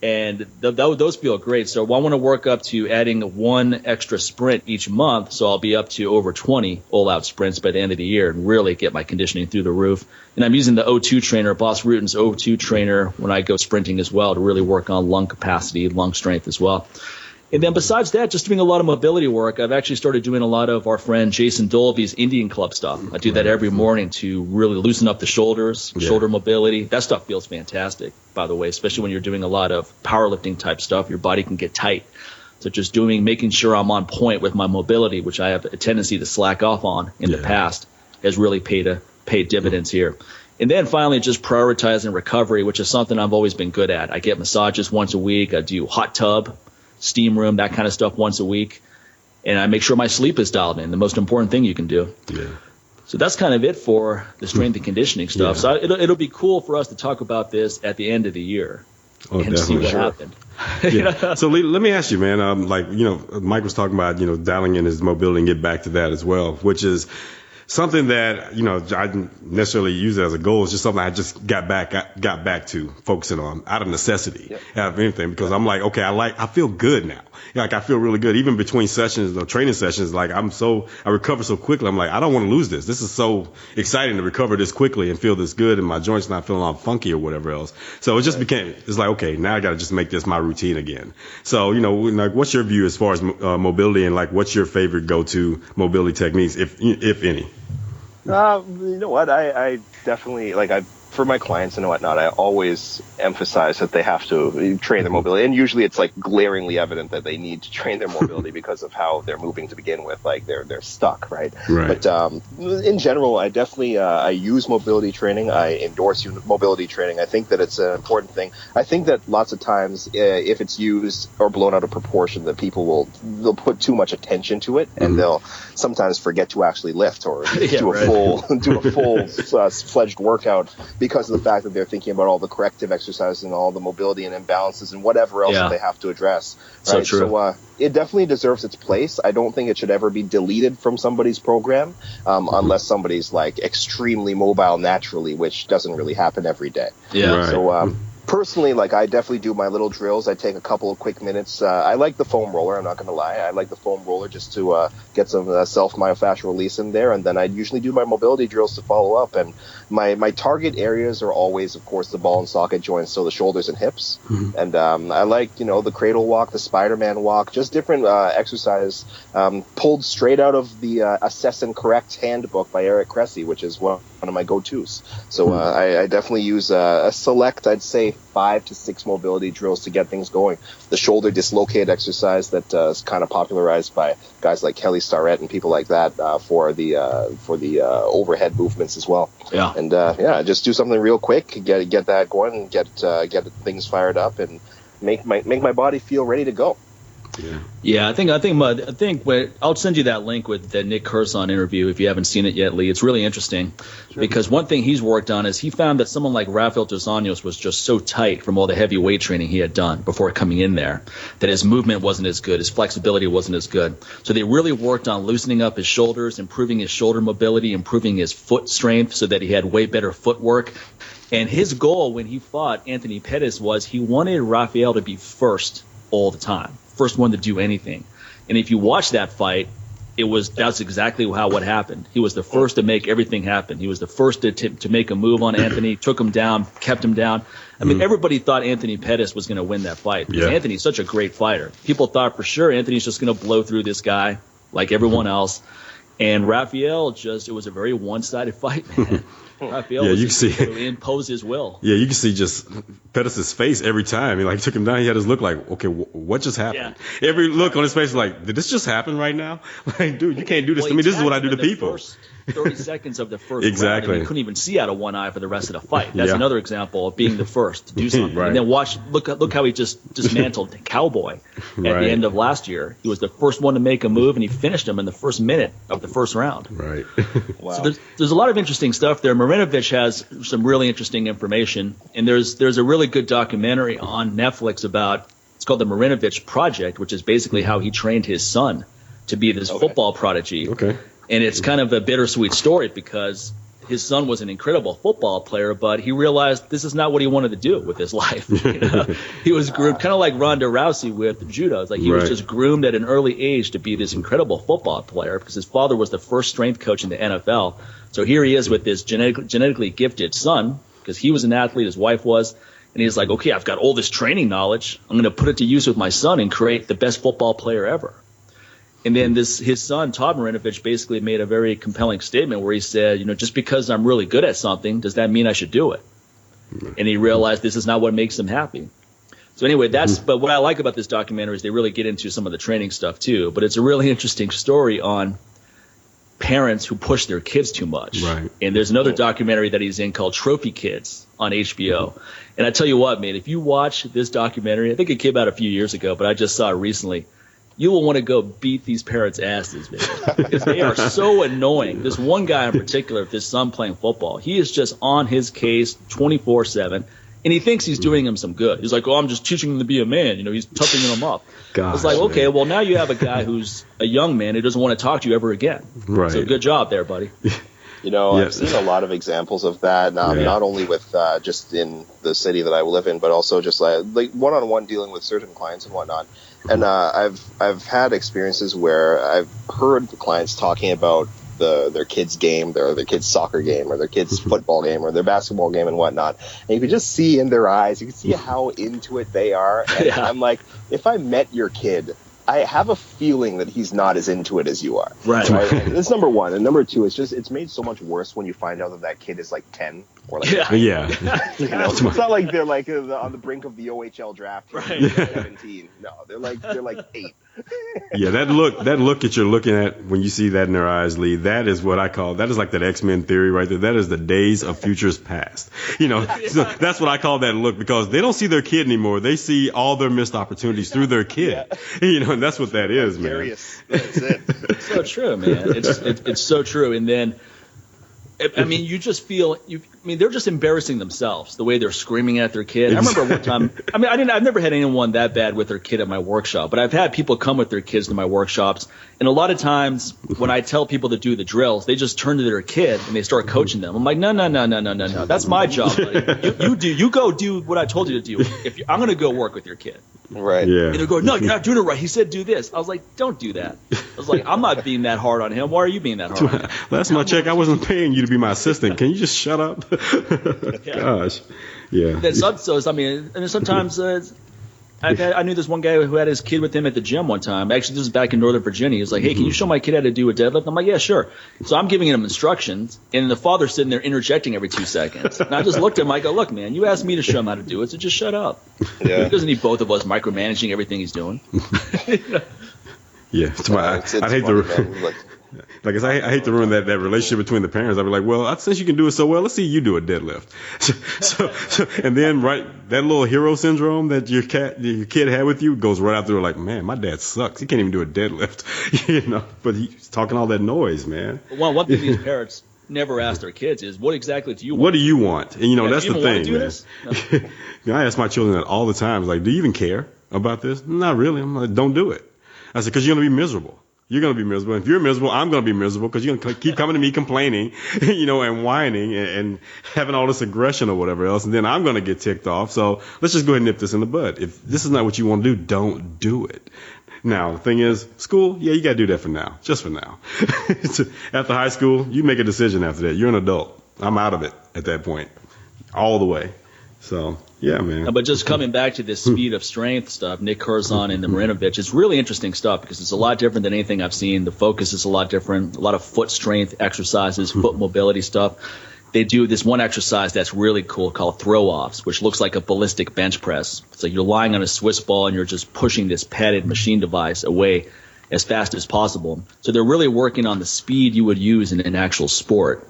And those feel great. So I want to work up to adding 1 extra sprint each month, so I'll be up to over 20 all-out sprints by the end of the year and really get my conditioning through the roof. And I'm using the O2 trainer, Boss Rutan's O2 trainer, when I go sprinting as well to really work on lung capacity, lung strength as well. And then besides that, just doing a lot of mobility work. I've actually started doing a lot of our friend Jason Dolby's Indian Club stuff. I do that every morning to really loosen up the shoulders, shoulder mobility. That stuff feels fantastic, by the way, especially when you're doing a lot of powerlifting type stuff. Your body can get tight. So just making sure I'm on point with my mobility, which I have a tendency to slack off on in the past, has really paid dividends here. And then finally, just prioritizing recovery, which is something I've always been good at. I get massages once a week. I do hot tub, steam room, that kind of stuff once a week. And I make sure my sleep is dialed in, the most important thing you can do. Yeah. So that's kind of it for the strength and conditioning stuff. So it'll be cool for us to talk about this at the end of the year and see what happened. So let me ask you, man, Mike was talking about, dialing in his mobility and get back to that as well, which is something that, I didn't necessarily use it as a goal. It's just something I just got back to focusing on out of necessity, out of anything, because I'm like, okay, I feel good now. Like I feel really good. Even between sessions or training sessions, like I recover so quickly. I'm like, I don't want to lose this. This is so exciting to recover this quickly and feel this good and my joints not feeling all funky or whatever else. So it just it's like, okay, now I got to just make this my routine again. So, like what's your view as far as mobility and like what's your favorite go-to mobility techniques, if any? You know what? I definitely for my clients and whatnot, I always emphasize that they have to train their mobility. And usually it's like glaringly evident that they need to train their mobility because of how they're moving to begin with. Like they're stuck, right? But in general, I definitely I use mobility training. I endorse mobility training. I think that it's an important thing. I think that lots of times if it's used or blown out of proportion, that they'll put too much attention to it and they'll sometimes forget to actually lift or do a full fledged workout because of the fact that they're thinking about all the corrective exercises and all the mobility and imbalances and whatever else that they have to address. Right? So it definitely deserves its place. I don't think it should ever be deleted from somebody's program unless somebody's like extremely mobile naturally, which doesn't really happen every day. So personally, I definitely do my little drills. I take a couple of quick minutes. I like the foam roller. I'm not going to lie. I like the foam roller just to get some self-myofascial release in there. And then I usually do my mobility drills to follow up. And my target areas are always, of course, the ball and socket joints, so the shoulders and hips. And I like, the cradle walk, the Spider-Man walk, just different exercises pulled straight out of the Assess and Correct handbook by Eric Cressy, which is one of my go-tos. So I definitely use a select, I'd say, 5 to 6 mobility drills to get things going. The shoulder dislocate exercise that is kind of popularized by guys like Kelly Starrett and people like that for the overhead movements as well. And just do something real quick, get that going, and get things fired up, and make my body feel ready to go. I think I'll send you that link with the Nick Curzon interview if you haven't seen it yet, Lee. It's really interesting because one thing he's worked on is he found that someone like Rafael dos Anjos was just so tight from all the heavy weight training he had done before coming in there that his movement wasn't as good, his flexibility wasn't as good. So they really worked on loosening up his shoulders, improving his shoulder mobility, improving his foot strength so that he had way better footwork. And his goal when he fought Anthony Pettis was he wanted Rafael to be first all the time. First one to do anything. And if you watch that fight, that's exactly what happened. He was the first to make everything happen. He was the first to make a move on Anthony, took him down, kept him down. I mean, everybody thought Anthony Pettis was going to win that fight because Anthony's such a great fighter. People thought for sure Anthony's just going to blow through this guy like everyone else. And Rafael it was a very one-sided fight, man. Rafael really impose his will. Yeah, you can see just Pettis' face every time. He took him down. He had his look like, okay, what just happened? Yeah. Every look on his face like, did this just happen right now? Like, dude, you can't do this to me. This is what I do to people. First 30 seconds of the first round, and you couldn't even see out of one eye for the rest of the fight. That's another example of being the first to do something. And then look how he just dismantled Cowboy at the end of last year. He was the first one to make a move, and he finished him in the first minute of the first round. Right. Wow. So there's a lot of interesting stuff there. Marinovich has some really interesting information, and there's a really good documentary on Netflix it's called the Marinovich Project, which is basically how he trained his son to be this football prodigy. Okay. And it's kind of a bittersweet story because his son was an incredible football player, but he realized this is not what he wanted to do with his life. He was groomed kind of like Ronda Rousey with judo. It's like he was just groomed at an early age to be this incredible football player because his father was the first strength coach in the NFL. So here he is with this genetically gifted son because he was an athlete, his wife was, And he's like, okay, I've got all this training knowledge. I'm going to put it to use with my son and create the best football player ever. And then his son, Todd Marinovich, basically made a very compelling statement where he said, just because I'm really good at something, does that mean I should do it? And he realized this is not what makes him happy. So anyway, but what I like about this documentary is they really get into some of the training stuff too. But it's a really interesting story on parents who push their kids too much. Right. And there's another documentary that he's in called Trophy Kids on HBO. And I tell you what, man, if you watch this documentary, I think it came out a few years ago, but I just saw it recently, you will want to go beat these parents' asses, man. Because they are so annoying. This one guy in particular, this son playing football, he is just on his case 24/7. And he thinks he's doing him some good. He's like, I'm just teaching him to be a man. He's toughening him up. Gosh, it's like, okay, well, now you have a guy who's a young man who doesn't want to talk to you ever again. Right. So good job there, buddy. I've seen a lot of examples of that, not only with just in the city that I live in, but also just like one-on-one dealing with certain clients and whatnot. And I've had experiences where I've heard clients talking about their kids' game, their kids' soccer game, or their kids' football game, or their basketball game, and whatnot. And you can just see in their eyes, you can see how into it they are. And I'm like, if I met your kid, I have a feeling that he's not as into it as you are. Right. That's number one. And number two, it's made so much worse when you find out that kid is like 10 or like 9. Yeah. It's not like they're like on the brink of the OHL draft. Right. 17. No, they're like 8. Yeah, that look that you're looking at when you see that in their eyes, Lee, that is what I call, that is like that X-Men theory right there. That is the days of futures past. So that's what I call that look, because they don't see their kid anymore. They see all their missed opportunities through their kid. And that's what that is, man. That's it. It's so true, man. It's so true. And then, I mean, you just feel they're just embarrassing themselves the way they're screaming at their kid. I remember one time, I've never had anyone that bad with their kid at my workshop, but I've had people come with their kids to my workshops. And a lot of times when I tell people to do the drills, they just turn to their kid and they start coaching them. I'm like, no. That's my job, buddy. You go do what I told you to do. I'm going to go work with your kid. Right. Yeah. And they're going, no, you're not doing it right. He said do this. I was like, don't do that. I was like, I'm not being that hard on him. Why are you being that hard on him? That's my check. I wasn't paying you to be my assistant. Can you just shut up? Gosh. Yeah. Then sometimes I knew this one guy who had his kid with him at the gym one time. Actually, this was back in Northern Virginia. He was like, hey, can you show my kid how to do a deadlift? I'm like, yeah, sure. So I'm giving him instructions, and the father's sitting there interjecting every 2 seconds. And I just looked at him. I go, look, man, you asked me to show him how to do it, so just shut up. Yeah. He doesn't need both of us micromanaging everything he's doing. Yeah. I'd hate to. Like I hate to ruin that relationship between the parents. I'd be like, well, since you can do it so well, let's see you do a deadlift. So and then that little hero syndrome that your kid had with you goes right out there like, man, my dad sucks. He can't even do a deadlift, But he's talking all that noise, man. Well, one thing these parents never ask their kids is, what exactly do you want? What do you want? And that's do you the even thing, want to do man. this? No. I ask my children that all the time. It's like, do you even care about this? Not really. I'm like, don't do it. I said, because you're going to be miserable. You're going to be miserable. If you're miserable, I'm going to be miserable because you're going to keep coming to me complaining, and whining and having all this aggression or whatever else. And then I'm going to get ticked off. So let's just go ahead and nip this in the bud. If this is not what you want to do, don't do it. Now, the thing is, school, yeah, you got to do that for now. Just for now. After high school, you make a decision after that. You're an adult. I'm out of it at that point. All the way. So, yeah, man. But just coming back to this speed of strength stuff, Nick Curzon and the Marinovich, it's really interesting stuff because it's a lot different than anything I've seen. The focus is a lot different, a lot of foot strength exercises, foot mobility stuff. They do this one exercise that's really cool called throw-offs, which looks like a ballistic bench press. So you're lying on a Swiss ball and you're just pushing this padded machine device away as fast as possible. So they're really working on the speed you would use in an actual sport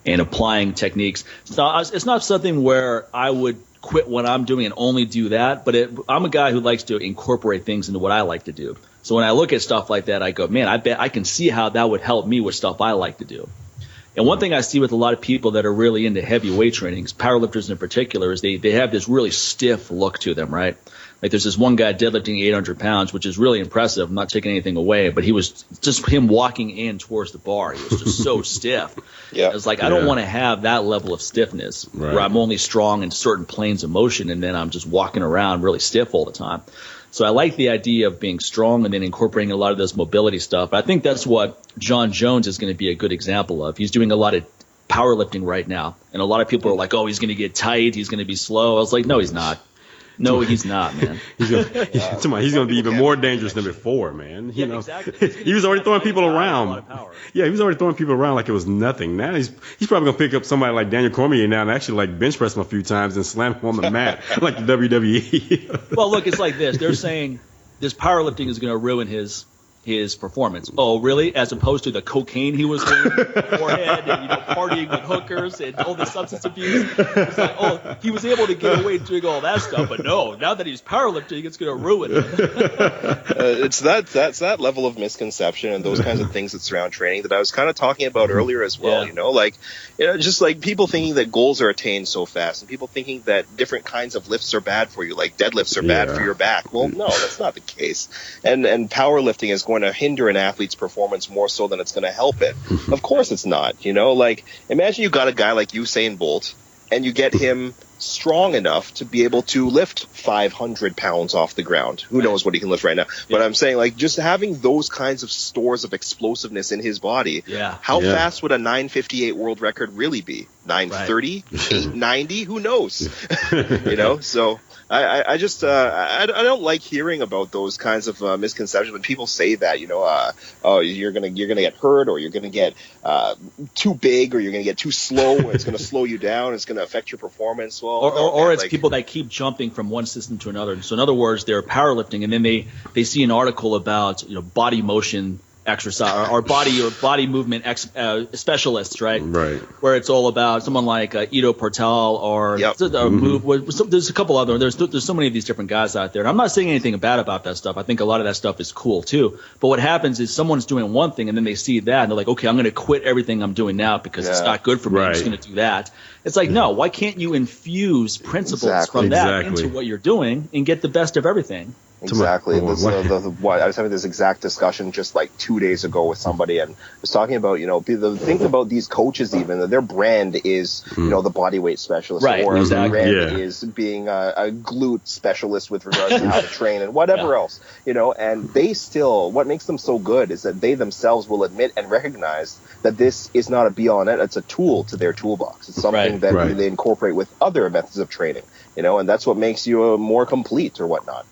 and applying techniques. So it's not something where I would quit what I'm doing and only do that, but I'm a guy who likes to incorporate things into what I like to do. So when I look at stuff like that, I go, man, I bet I can see how that would help me with stuff I like to do. And one thing I see with a lot of people that are really into heavy weight trainings, powerlifters in particular, is they have this really stiff look to them, right? Like there's this one guy deadlifting 800 pounds, which is really impressive. I'm not taking anything away, but he was just him walking in towards the bar. He was just so stiff. Yeah. It's like I don't want to have that level of stiffness where I'm only strong in certain planes of motion and then I'm just walking around really stiff all the time. So I like the idea of being strong and then incorporating a lot of this mobility stuff. I think that's what John Jones is going to be a good example of. He's doing a lot of powerlifting right now. And a lot of people are like, oh, he's going to get tight. He's going to be slow. I was like, no, he's not. No, he's not, man. He's gonna be even more dangerous than before, man. You know, exactly. He was already throwing people around. Yeah, he was already throwing people around like it was nothing. Now he's probably gonna pick up somebody like Daniel Cormier now and actually like bench press him a few times and slam him on the mat like the WWE. Well, look, it's like this. They're saying this powerlifting is gonna ruin his performance. Oh, really? As opposed to the cocaine he was doing beforehand and, partying with hookers and all the substance abuse. It's like, oh, he was able to get away doing all that stuff, but no, now that he's powerlifting, it's going to ruin him. It's that level of misconception and those kinds of things that surround training that I was kind of talking about earlier as well. Yeah. Just like people thinking that goals are attained so fast and people thinking that different kinds of lifts are bad for you, like deadlifts are bad for your back. Well, no, that's not the case. And powerlifting is going to hinder an athlete's performance more so than it's going to help it. Of course it's not. Like imagine you got a guy like Usain Bolt and you get him strong enough to be able to lift 500 pounds off the ground. Who knows what he can lift right now? But I'm saying, like, just having those kinds of stores of explosiveness in his body, how fast would a 9:58 world record really be? 9:30? 8:90? Who knows? So I just I don't like hearing about those kinds of misconceptions when people say that oh, you're gonna get hurt, or you're gonna get too big, or you're gonna get too slow, or it's gonna slow you down, it's gonna affect your performance. Well, or it's people that keep jumping from one system to another. So in other words, they're powerlifting, and then they see an article about body motion exercise or body movement specialists, right? Right. Where it's all about someone like Ido Portal or there's a couple other. There's so many of these different guys out there. And I'm not saying anything bad about that stuff. I think a lot of that stuff is cool too. But what happens is someone's doing one thing and then they see that and they're like, okay, I'm going to quit everything I'm doing now because it's not good for me. I'm just going to do that. It's like, no, why can't you infuse principles from that into what you're doing and get the best of everything? Exactly. I was having this exact discussion just like 2 days ago with somebody, and was talking about, the thing about these coaches, even their brand is, the body weight specialist, or their brand is being a glute specialist with regards to how to train and whatever else, and they still, what makes them so good is that they themselves will admit and recognize that this is not a be all and end. It's a tool to their toolbox. It's something that they incorporate with other methods of training, and that's what makes you more complete or whatnot.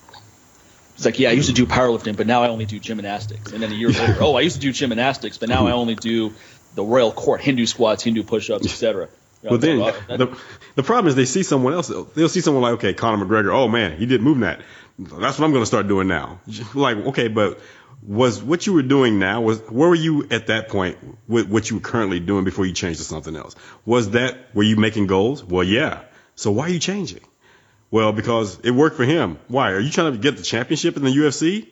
It's like, I used to do powerlifting, but now I only do gymnastics. And then a year later, I used to do gymnastics, but now I only do the Royal Court, Hindu squats, Hindu push-ups, etc. But then the problem is they see someone else. They'll see someone like, okay, Conor McGregor. Oh, man, he did move that. That's what I'm going to start doing now. Like, okay, but was what you were doing now, where were you at that point with what you were currently doing before you changed to something else? Were you making goals? Well, yeah. So why are you changing? Well, because it worked for him. Why? Are you trying to get the championship in the UFC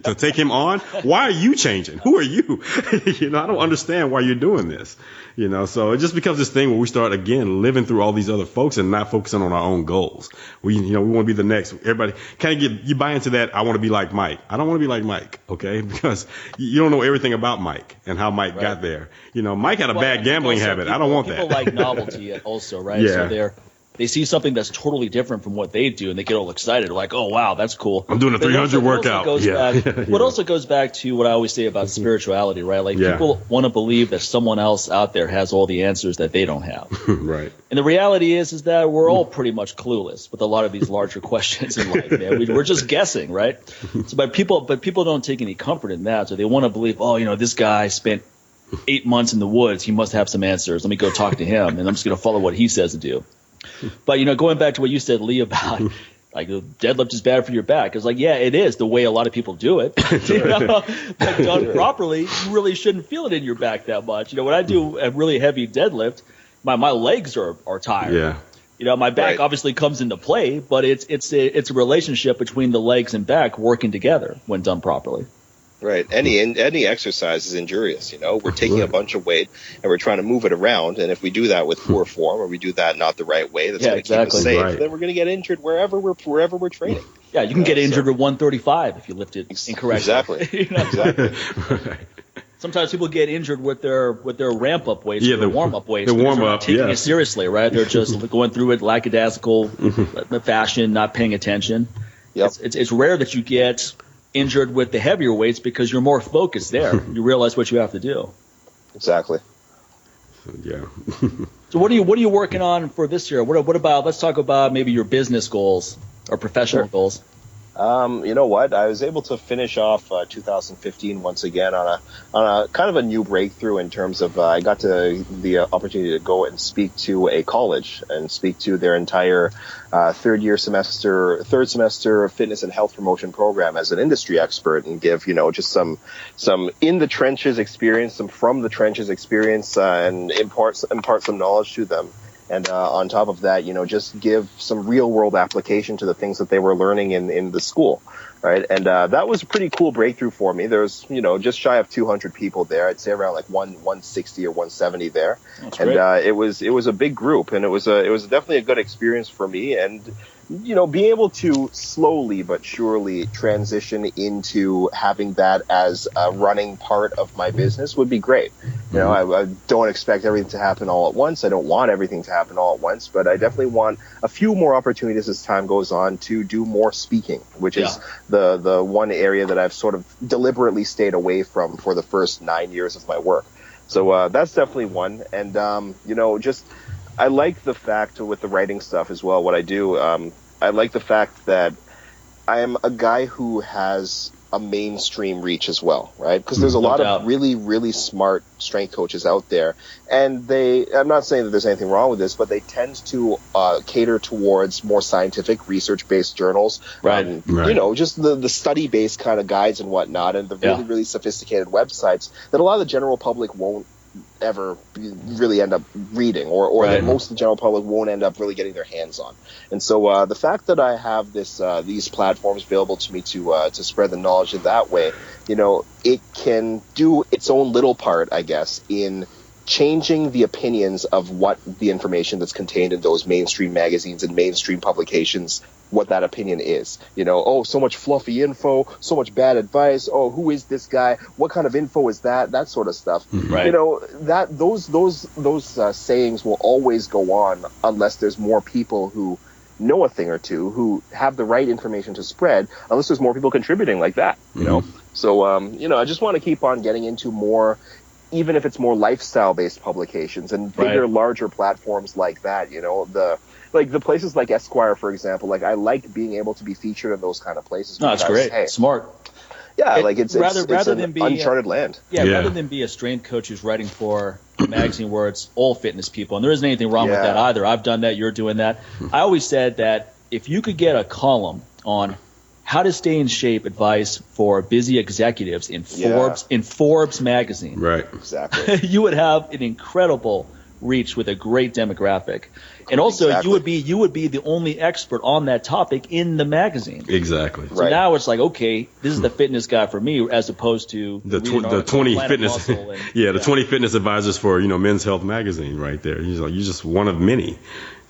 to take him on? Why are you changing? Who are you? I don't understand why you're doing this. So it just becomes this thing where we start, again, living through all these other folks and not focusing on our own goals. We want to be the next. Everybody kind of you buy into that. I want to be like Mike. I don't want to be like Mike, okay? Because you don't know everything about Mike and how Mike got there. Mike had a bad gambling habit. I don't want that. People like novelty also, right? Yeah. So they see something that's totally different from what they do, and they get all excited. Like, oh, wow, that's cool. I'm doing a 300 workout. What also goes back to what I always say about spirituality, right? Like, people want to believe that someone else out there has all the answers that they don't have. Right. And the reality is that we're all pretty much clueless with a lot of these larger questions in life, man. We're just guessing, right? But people don't take any comfort in that. So they want to believe, this guy spent 8 months in the woods. He must have some answers. Let me go talk to him, and I'm just going to follow what he says to do. But, going back to what you said, Lee, about like deadlift is bad for your back. It's like, yeah, it is the way a lot of people do it. But done properly, you really shouldn't feel it in your back that much. When I do a really heavy deadlift, my legs are tired. Yeah. My back obviously comes into play, but it's a relationship between the legs and back working together when done properly. Right. Any exercise is injurious. We're taking a bunch of weight and we're trying to move it around. And if we do that with poor form, or we do that not the right way, that's going to keep us safe. Right. Then we're going to get injured wherever we're training. Yeah, you can get injured with 135 if you lift it incorrectly. Exactly. Exactly. Right. Sometimes people get injured with their ramp up weights, their warm up weights. The warm up, taking it seriously, right? They're just going through it lackadaisical fashion, not paying attention. Yep. It's rare that you get injured with the heavier weights because you're more focused there. You realize what you have to do. Exactly. So, yeah. So what are you working on for this year? What about, let's talk about maybe your business goals or professional goals. You know what? I was able to finish off 2015 once again on a kind of a new breakthrough in terms of I got the opportunity to go and speak to a college and speak to their entire third semester fitness and health promotion program as an industry expert and give just some in the trenches experience, some from the trenches experience, and impart some knowledge to them. And on top of that, just give some real world application to the things that they were learning in the school, right? And that was a pretty cool breakthrough for me. There was, just shy of 200 people there. I'd say around like 160 or 170 there. That's and great. It was a big group, and it was definitely a good experience for me. And being able to slowly but surely transition into having that as a running part of my business would be great. I don't expect everything to happen all at once. I don't want everything to happen all at once, but I definitely want a few more opportunities as time goes on to do more speaking, which is the one area that I've sort of deliberately stayed away from for the first 9 years of my work. So that's definitely one. And, I like the fact with the writing stuff as well, what I do, I like the fact that I am a guy who has a mainstream reach as well, right? Because there's a lot of really, really smart strength coaches out there. And I'm not saying that there's anything wrong with this, but they tend to cater towards more scientific, research-based journals. Right. Just the study-based kind of guides and whatnot, and the really, really sophisticated websites that a lot of the general public won't ever really end up reading, or that most of the general public won't end up really getting their hands on. And so the fact that I have these platforms available to me to spread the knowledge in that way, it can do its own little part, I guess, in changing the opinions of what the information that's contained in those mainstream magazines and mainstream publications, what that opinion is. So much fluffy info, so much bad advice. Oh, who is this guy? What kind of info is that? That sort of stuff. Right. That those sayings will always go on unless there's more people who know a thing or two, who have the right information to spread, unless there's more people contributing like that. So I just want to keep on getting into more, even if it's more lifestyle-based publications and bigger, larger platforms like that, the places like Esquire, for example, I like being able to be featured in those kind of places. No, that's great. Hey, smart. Yeah, it's rather than be uncharted land. Rather than be a strength coach who's writing for a magazine where it's all fitness people, and there isn't anything wrong with that either. I've done that. You're doing that. I always said that if you could get a column on how to stay in shape advice for busy executives in Forbes magazine, Right, exactly, you would have an incredible reach with a great demographic. And also you would be the only expert on that topic in the magazine. Exactly. So now it's like, okay, this is the fitness guy for me, as opposed to the 20 fitness the 20 fitness advisors for Men's Health magazine right there. You're just one of many.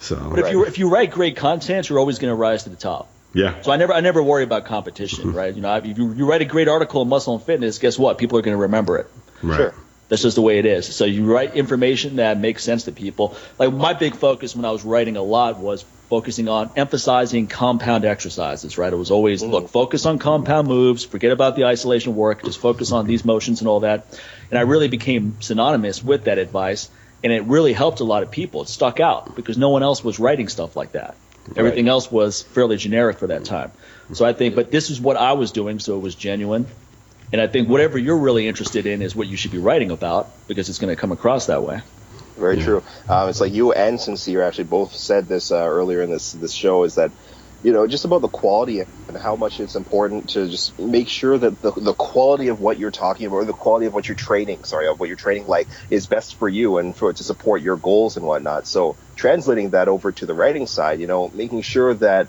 So but if you write great content, you're always going to rise to the top. Yeah. So I never worry about competition, right? If you write a great article in Muscle and Fitness, guess what? People are going to remember it. Right. Sure. That's just the way it is. So you write information that makes sense to people. Like my big focus when I was writing a lot was focusing on emphasizing compound exercises, right? It was always, focus on compound moves, forget about the isolation work, just focus on these motions and all that. And I really became synonymous with that advice, and it really helped a lot of people. It stuck out because no one else was writing stuff like that. Everything else was fairly generic for that time. So I think, but this is what I was doing, so it was genuine. And I think whatever you're really interested in is what you should be writing about, because it's going to come across that way. Very true. It's like you and Sincere actually both said this earlier in this show, is that, just about the quality and how much it's important to just make sure that the quality of what you're talking about, or the quality of what you're training, like, is best for you and to support your goals and whatnot. So translating that over to the writing side, making sure that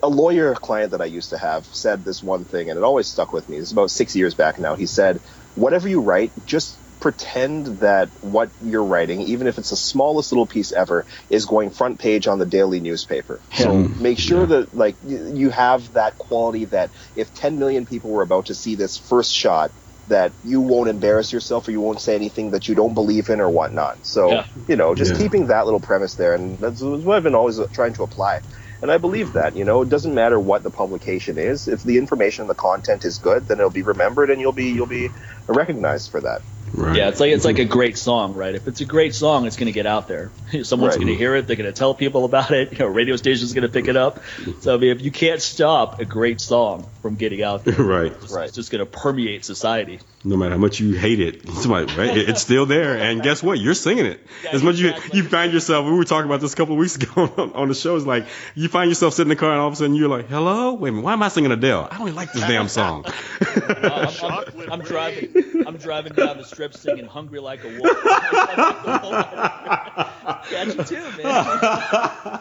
a lawyer client that I used to have said this one thing, and it always stuck with me. It's about 6 years back now. He said, whatever you write, just pretend that what you're writing, even if it's the smallest little piece ever, is going front page on the daily newspaper. So make sure that you have that quality, that if 10 million people were about to see this first shot, that you won't embarrass yourself, or you won't say anything that you don't believe in or whatnot. So, keeping that little premise there, and that's what I've been always trying to apply. And I believe that, it doesn't matter what the publication is. If the information and the content is good, then it'll be remembered, and you'll be recognized for that. Right. Yeah, it's like a great song, right? If it's a great song, it's going to get out there. Someone's going to hear it. They're going to tell people about it. Radio station's going to pick it up. So I mean, if you can't stop a great song from getting out there, Right. It's just going to permeate society. No matter how much you hate it, somebody, right? It's still there. And guess what? You're singing it. Yeah, as much exactly. you find yourself, we were talking about this a couple of weeks ago on the show. It's like you find yourself sitting in the car and all of a sudden you're like, hello? Wait a minute, why am I singing Adele? I don't even like this damn song. I'm driving down the strip singing "Hungry Like a Wolf." Got you too, man.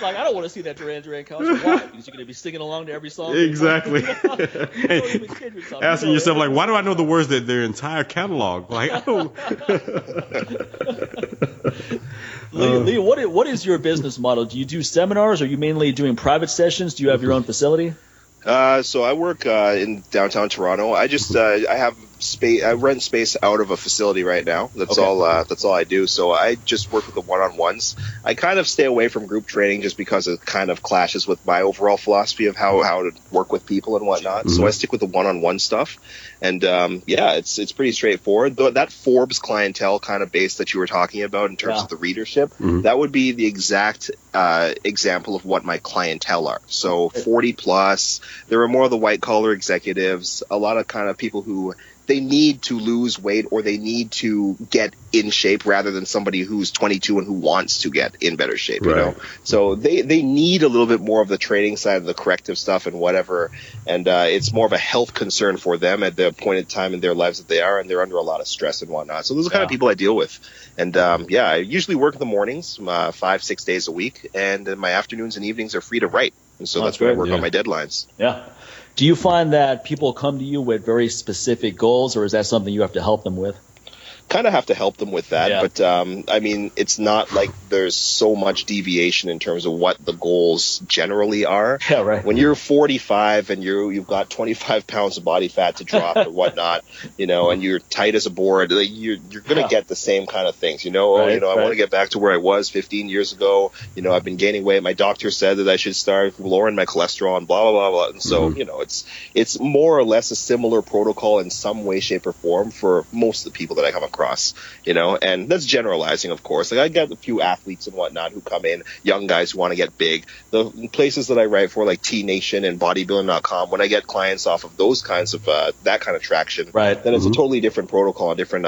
Like, I don't want to see that Duran Duran concert. Why? Because you're going to be singing along to every song. Exactly. And asking yourself, like, why do I know the words to their entire catalog? Like, oh. Lee, what is your business model? Do you do seminars? Or are you mainly doing private sessions? Do you have your own facility? So I work in downtown Toronto. I just I have space. I rent space out of a facility right now. That's Okay. all. That's all I do. So I just work with the one-on-ones. I kind of stay away from group training just because it kind of clashes with my overall philosophy of how to work with people and whatnot. So I stick with the one-on-one stuff. And yeah, it's pretty straightforward. That Forbes clientele kind of base that you were talking about in terms of the readership, that would be the exact example of what my clientele are. So 40 plus. There are more of the white collar executives, a lot of kind of people who they need to lose weight or they need to get in shape rather than somebody who's 22 and who wants to get in better shape, you know? So they need a little bit more of the training side of the corrective stuff and whatever. And it's more of a health concern for them at the appointed time in their lives that they are, and they're under a lot of stress and whatnot. So those are the kind of people I deal with. And yeah, I usually work in the mornings, 5-6 days a week, and my afternoons and evenings are free to write. And so that's where I work on my deadlines. Yeah. Do you find that people come to you with very specific goals, or is that something you have to help them with? Kind of have to help them with that, but I mean, it's not like there's so much deviation in terms of what the goals generally are. Yeah, right. When you're 45 and you've got 25 pounds of body fat to drop or whatnot, you know, and you're tight as a board, like you're going to get the same kind of things, you know. I want to get back to where I was 15 years ago. You know, I've been gaining weight. My doctor said that I should start lowering my cholesterol and blah blah blah blah. And so, you know, it's more or less a similar protocol in some way, shape, or form for most of the people that I come across. You know, and that's generalizing, of course. Like I got a few athletes and whatnot who come in, young guys who want to get big. The places that I write for, like TNation and bodybuilding.com, when I get clients off of those kinds of that kind of traction, then it's a totally different protocol, a different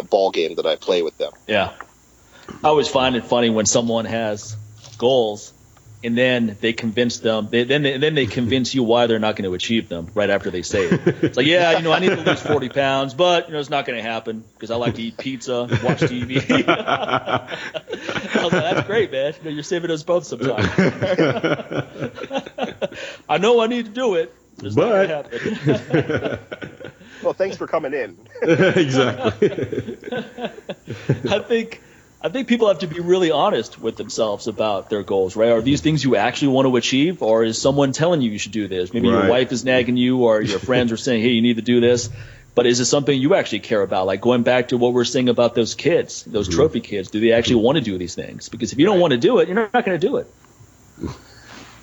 ball game that I play with them. Yeah, I always find it funny when someone has goals and then they convince them, then they convince you why they're not going to achieve them right after they say it. It's like, yeah, you know, I need to lose 40 pounds, but, you know, it's not going to happen because I like to eat pizza and watch TV. I was like, that's great, man. You know, you're saving us both some time. I know I need to do it. It's not going to happen. Well, thanks for coming in. Exactly. I think people have to be really honest with themselves about their goals, right? Are these things you actually want to achieve, or is someone telling you should do this? Maybe your wife is nagging you, or your friends are saying, hey, you need to do this. But is it something you actually care about? Like going back to what we're saying about those kids, those trophy kids, do they actually want to do these things? Because if you don't want to do it, you're not going to do it.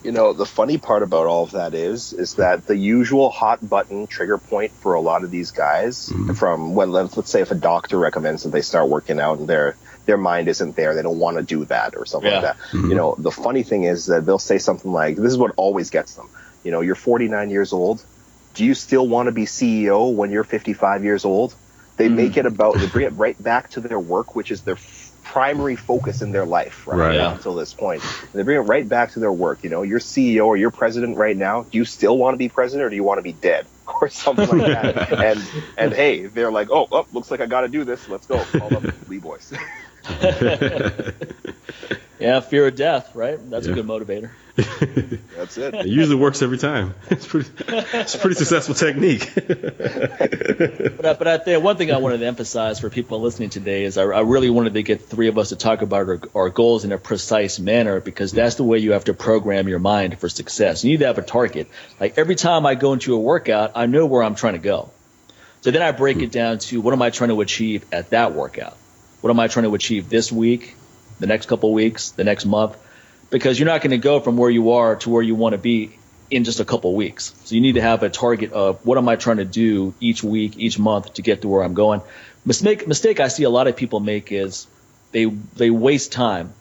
You know, the funny part about all of that is that the usual hot button trigger point for a lot of these guys from when, let's say if a doctor recommends that they start working out and their mind isn't there, they don't want to do that or something like that. You know, the funny thing is that they'll say something like, this is what always gets them. You know, you're 49 years old. Do you still want to be CEO when you're 55 years old? They make it about, they bring it right back to their work, which is their primary focus in their life right now until this point. And they bring it right back to their work. You know, you're CEO or you're president right now. Do you still want to be president or do you want to be dead or something like that? and hey, they're like, oh, looks like I got to do this. Let's go. Call up Lee Boyce. Yeah, fear of death, right? That's a good motivator. That's it. It usually works every time. It's a pretty successful technique. But I think one thing I wanted to emphasize for people listening today is I really wanted to get three of us to talk about our goals in a precise manner, because that's the way you have to program your mind for success. You need to have a target. Like every time I go into a workout, I know where I'm trying to go. So then I break it down to what am I trying to achieve at that workout? What am I trying to achieve this week, the next couple of weeks, the next month? Because you're not going to go from where you are to where you want to be in just a couple weeks. So you need to have a target of what am I trying to do each week, each month to get to where I'm going. Mistake I see a lot of people make is they waste time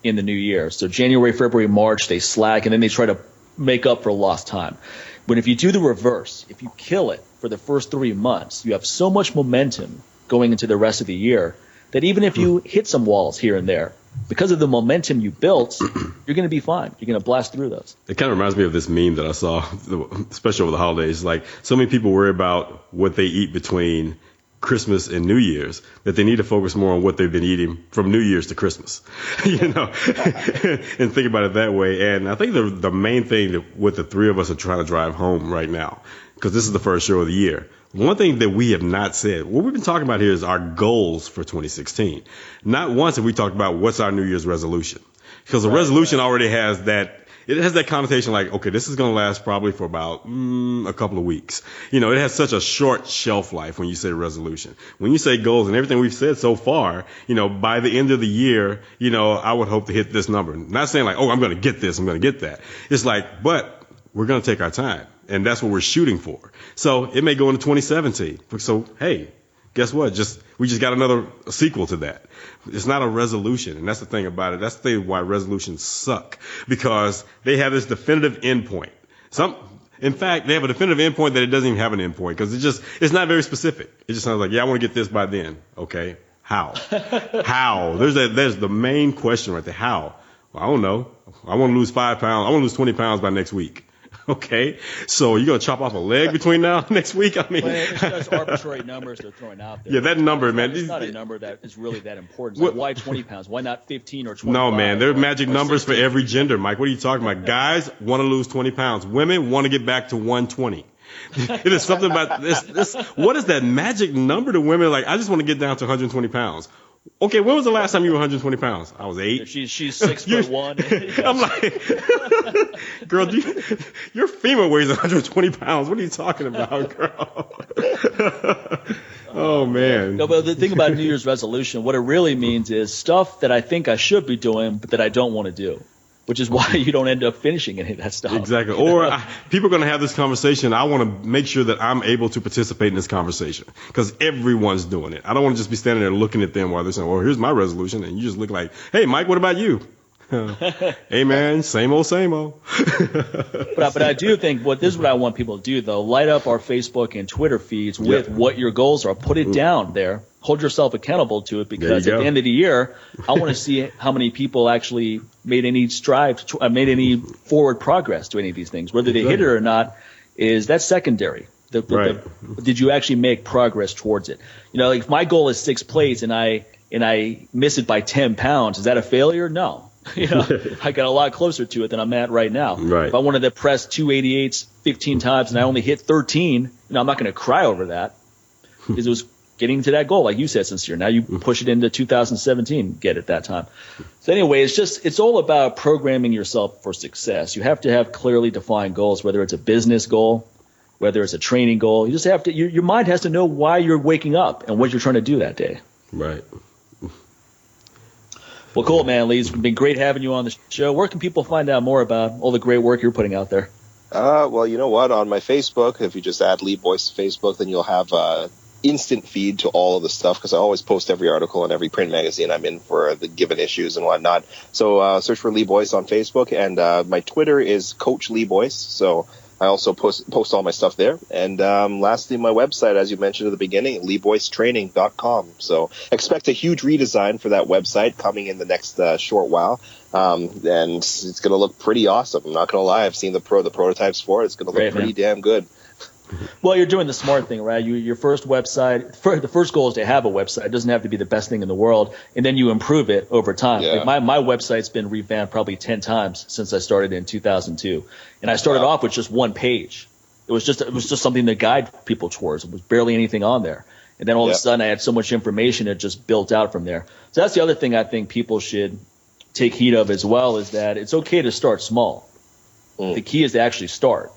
in the new year. So January, February, March, they slack, and then they try to make up for lost time. But if you do the reverse, if you kill it for the first 3 months, you have so much momentum going into the rest of the year that even if you hit some walls here and there, because of the momentum you built, you're going to be fine. You're going to blast through those. It kind of reminds me of this meme that I saw, especially over the holidays. Like, so many people worry about what they eat between Christmas and New Year's that they need to focus more on what they've been eating from New Year's to Christmas, and think about it that way. And I think the main thing that what the three of us are trying to drive home right now, because this is the first show of the year, one thing that we have not said, what we've been talking about here is our goals for 2016. Not once have we talked about what's our New Year's resolution, because the resolution already has that. It has that connotation like, okay, this is going to last probably for about a couple of weeks. It has such a short shelf life when you say resolution. When you say goals and everything we've said so far, by the end of the year, I would hope to hit this number. Not saying like, oh, I'm going to get this, I'm going to get that. It's like, but we're going to take our time, and that's what we're shooting for. So it may go into 2017. So, hey, guess what? We just got another sequel to that. It's not a resolution, and that's the thing about it. That's the thing why resolutions suck, because they have this definitive endpoint. In fact, they have a definitive endpoint that it doesn't even have an endpoint, because it's not very specific. It just sounds like, yeah, I want to get this by then. Okay, how? How? There's the main question right there. How? Well, I don't know. I want to lose 5 pounds. I want to lose 20 pounds by next week. Okay, so you're going to chop off a leg between now and next week? I mean, well, it's just arbitrary numbers they're throwing out there. Yeah, that number, man. It's not a number that is really that important. Like, why 20 pounds? Why not 15 or 25? No, man, there are magic numbers for every gender, Mike. What are you talking about? Guys want to lose 20 pounds. Women want to get back to 120. It is something about this. What is that magic number to women? Like, I just want to get down to 120 pounds. Okay, when was the last time you were 120 pounds? I was 8. She's 6'1". I'm like, girl, your femur weighs 120 pounds. What are you talking about, girl? Oh, man. No, but the thing about New Year's resolution, what it really means is stuff that I think I should be doing, but that I don't want to do, which is why you don't end up finishing any of that stuff. Exactly. Or people are going to have this conversation. I want to make sure that I'm able to participate in this conversation, because everyone's doing it. I don't want to just be standing there looking at them while they're saying, well, here's my resolution. And you just look like, hey, Mike, what about you? Hey, man, same old, same old. But I do think this is what I want people to do, though. Light up our Facebook and Twitter feeds with what your goals are. Put it down there. Hold yourself accountable to it, because at the end of the year, I want to see how many people actually made any made any forward progress to any of these things. Whether they hit it or not, that's secondary. Did you actually make progress towards it? Like if my goal is 6th place and I miss it by 10 pounds, is that a failure? No. I got a lot closer to it than I'm at right now. Right. If I wanted to press 288s 15 times and I only hit 13, I'm not going to cry over that, because it was getting to that goal, like you said, Sincere. Now you push it into 2017, get it that time. So anyway, it's all about programming yourself for success. You have to have clearly defined goals, whether it's a business goal, whether it's a training goal. You just have to, your mind has to know why you're waking up and what you're trying to do that day. Right. Well, cool, man, Lee. It's been great having you on the show. Where can people find out more about all the great work you're putting out there? Well, you know what? On my Facebook, if you just add Lee Boyce to Facebook, then you'll have instant feed to all of the stuff, because I always post every article in every print magazine I'm in for the given issues and whatnot. So search for Lee Boyce on Facebook, and my Twitter is Coach Lee Boyce. So I also post all my stuff there. And lastly, my website, as you mentioned at the beginning, leeboycetraining.com. So expect a huge redesign for that website coming in the next short while. And it's going to look pretty awesome. I'm not going to lie. I've seen the prototypes for it. It's going to look pretty damn good. Well, you're doing the smart thing, right? Your first website, the first goal is to have a website. It doesn't have to be the best thing in the world, and then you improve it over time. Yeah. Like my website's been revamped probably 10 times since I started in 2002, and I started off with just one page. It was just something to guide people towards. It was barely anything on there, and then all of a sudden I had so much information it just built out from there. So that's the other thing I think people should take heed of as well, is that it's okay to start small. The key is to actually start.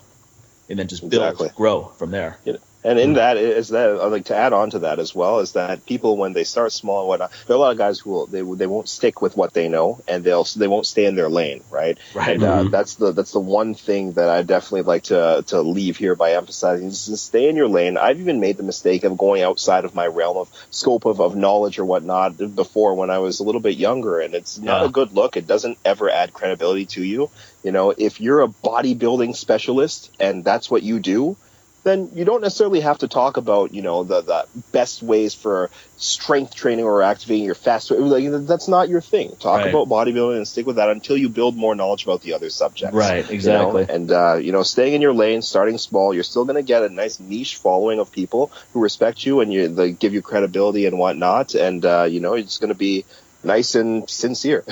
And then just build, grow from there. And in that is that I'd like to add on to that as well, is that people, when they start small and whatnot, there are a lot of guys who they won't stick with what they know, and they won't stay in their lane, right? Right. And that's the one thing that I definitely like to leave here by emphasizing, is to stay in your lane. I've even made the mistake of going outside of my realm of scope of knowledge or whatnot before, when I was a little bit younger, and it's not a good look. It doesn't ever add credibility to you. You know, if you're a bodybuilding specialist and that's what you do, then you don't necessarily have to talk about, you know, the best ways for strength training or activating your fast. Like, that's not your thing. Talk about bodybuilding and stick with that until you build more knowledge about the other subjects. Right, exactly. You know? And, you know, staying in your lane, starting small, you're still going to get a nice niche following of people who respect you and they give you credibility and whatnot. And, you know, it's going to be nice and sincere.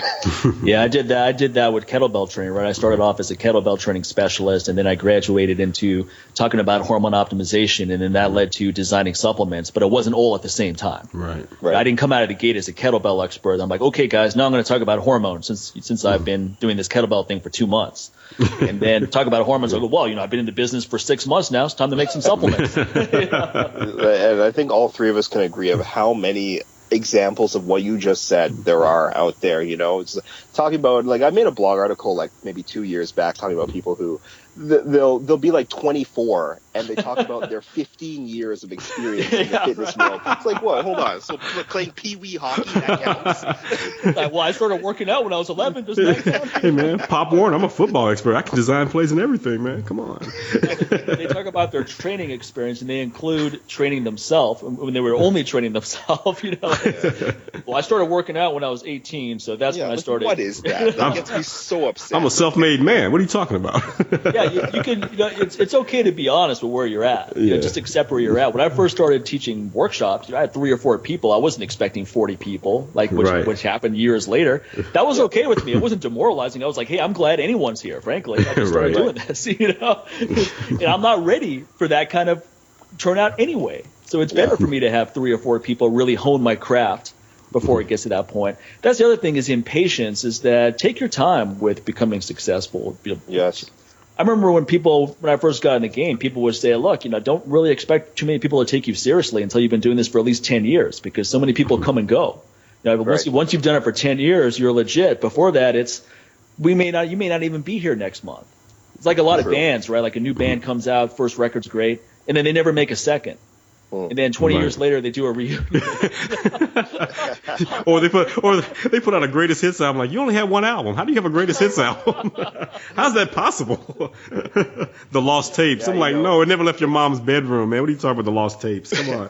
Yeah, I did that with kettlebell training, right? I started off as a kettlebell training specialist, and then I graduated into talking about hormone optimization, and then that led to designing supplements, but it wasn't all at the same time. Right. I didn't come out of the gate as a kettlebell expert. I'm like, okay, guys, now I'm going to talk about hormones since I've been doing this kettlebell thing for 2 months. And then talk about hormones. I go, well, you know, I've been in the business for 6 months now. It's time to make some supplements. And I think all three of us can agree of how many examples of what you just said there are out there. You know, it's talking about, like, I made a blog article like maybe 2 years back talking about people who they'll be like 24 and they talk about their 15 years of experience in the fitness world. It's like, what? Hold on. So playing pee-wee hockey, that counts? Like, well, I started working out when I was 11. Doesn't that count? Hey, man, Pop Warren, I'm a football expert. I can design plays and everything, man. Come on. They talk about their training experience, and they include training themselves when they were only training themselves. You know, well, I started working out when I was 18, so that's when I started. What is that? That gets me so upset. I'm a self-made man. What are you talking about? Yeah, you can. You know, it's okay to be honest with where you're at. You know, just accept where you're at. When I first started teaching workshops, I had 3 or 4 people. I wasn't expecting 40 people, like which happened years later. That was okay with me. It wasn't demoralizing. I was like, hey, I'm glad anyone's here. Frankly, I just started doing this. You know, and I'm not ready for that kind of turnout anyway. So it's better for me to have 3 or 4 people really hone my craft before it gets to that point. That's the other thing, is impatience, is that take your time with becoming successful. Yes. I remember when I first got in the game, people would say, look, you know, don't really expect too many people to take you seriously until you've been doing this for at least 10 years, because so many people come and go. You know, once you've done it for 10 years, you're legit. Before that, you may not even be here next month. It's like a lot of bands, right? Like a new band comes out, first record's great, and then they never make a second. And then 20 years later, they do a reunion. or they put out a greatest hits album. Like, you only had one album. How do you have a greatest hits album? How's that possible? The lost tapes. I'm like, no, it never left your mom's bedroom, man. What are you talking about, the lost tapes? Come on.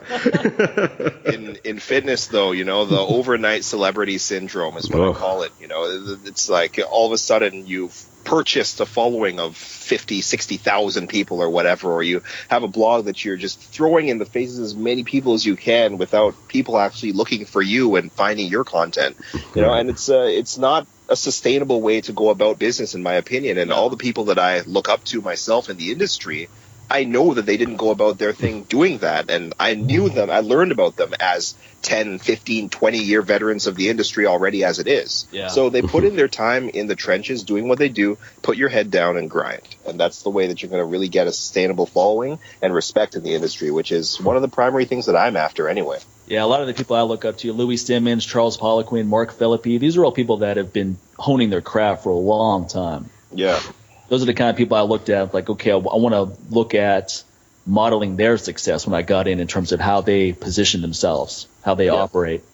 In fitness, though, you know, the overnight celebrity syndrome is what I call it. You know, it's like all of a sudden you've purchased a following of 50, 60,000 people or whatever, or you have a blog that you're just throwing in the faces of as many people as you can without people actually looking for you and finding your content. You know, and it's not a sustainable way to go about business, in my opinion. And all the people that I look up to myself in the industry, I know that they didn't go about their thing doing that. And I knew them. I learned about them as 10, 15, 20-year veterans of the industry already as it is. Yeah. So they put in their time in the trenches doing what they do, put your head down and grind. And that's the way that you're going to really get a sustainable following and respect in the industry, which is one of the primary things that I'm after anyway. Yeah, a lot of the people I look up to, Louis Simmons, Charles Poliquin, Mark Philippi, these are all people that have been honing their craft for a long time. Yeah. Those are the kind of people I looked at, like, okay, I want to look at modeling their success when I got in terms of how they position themselves, how they operate.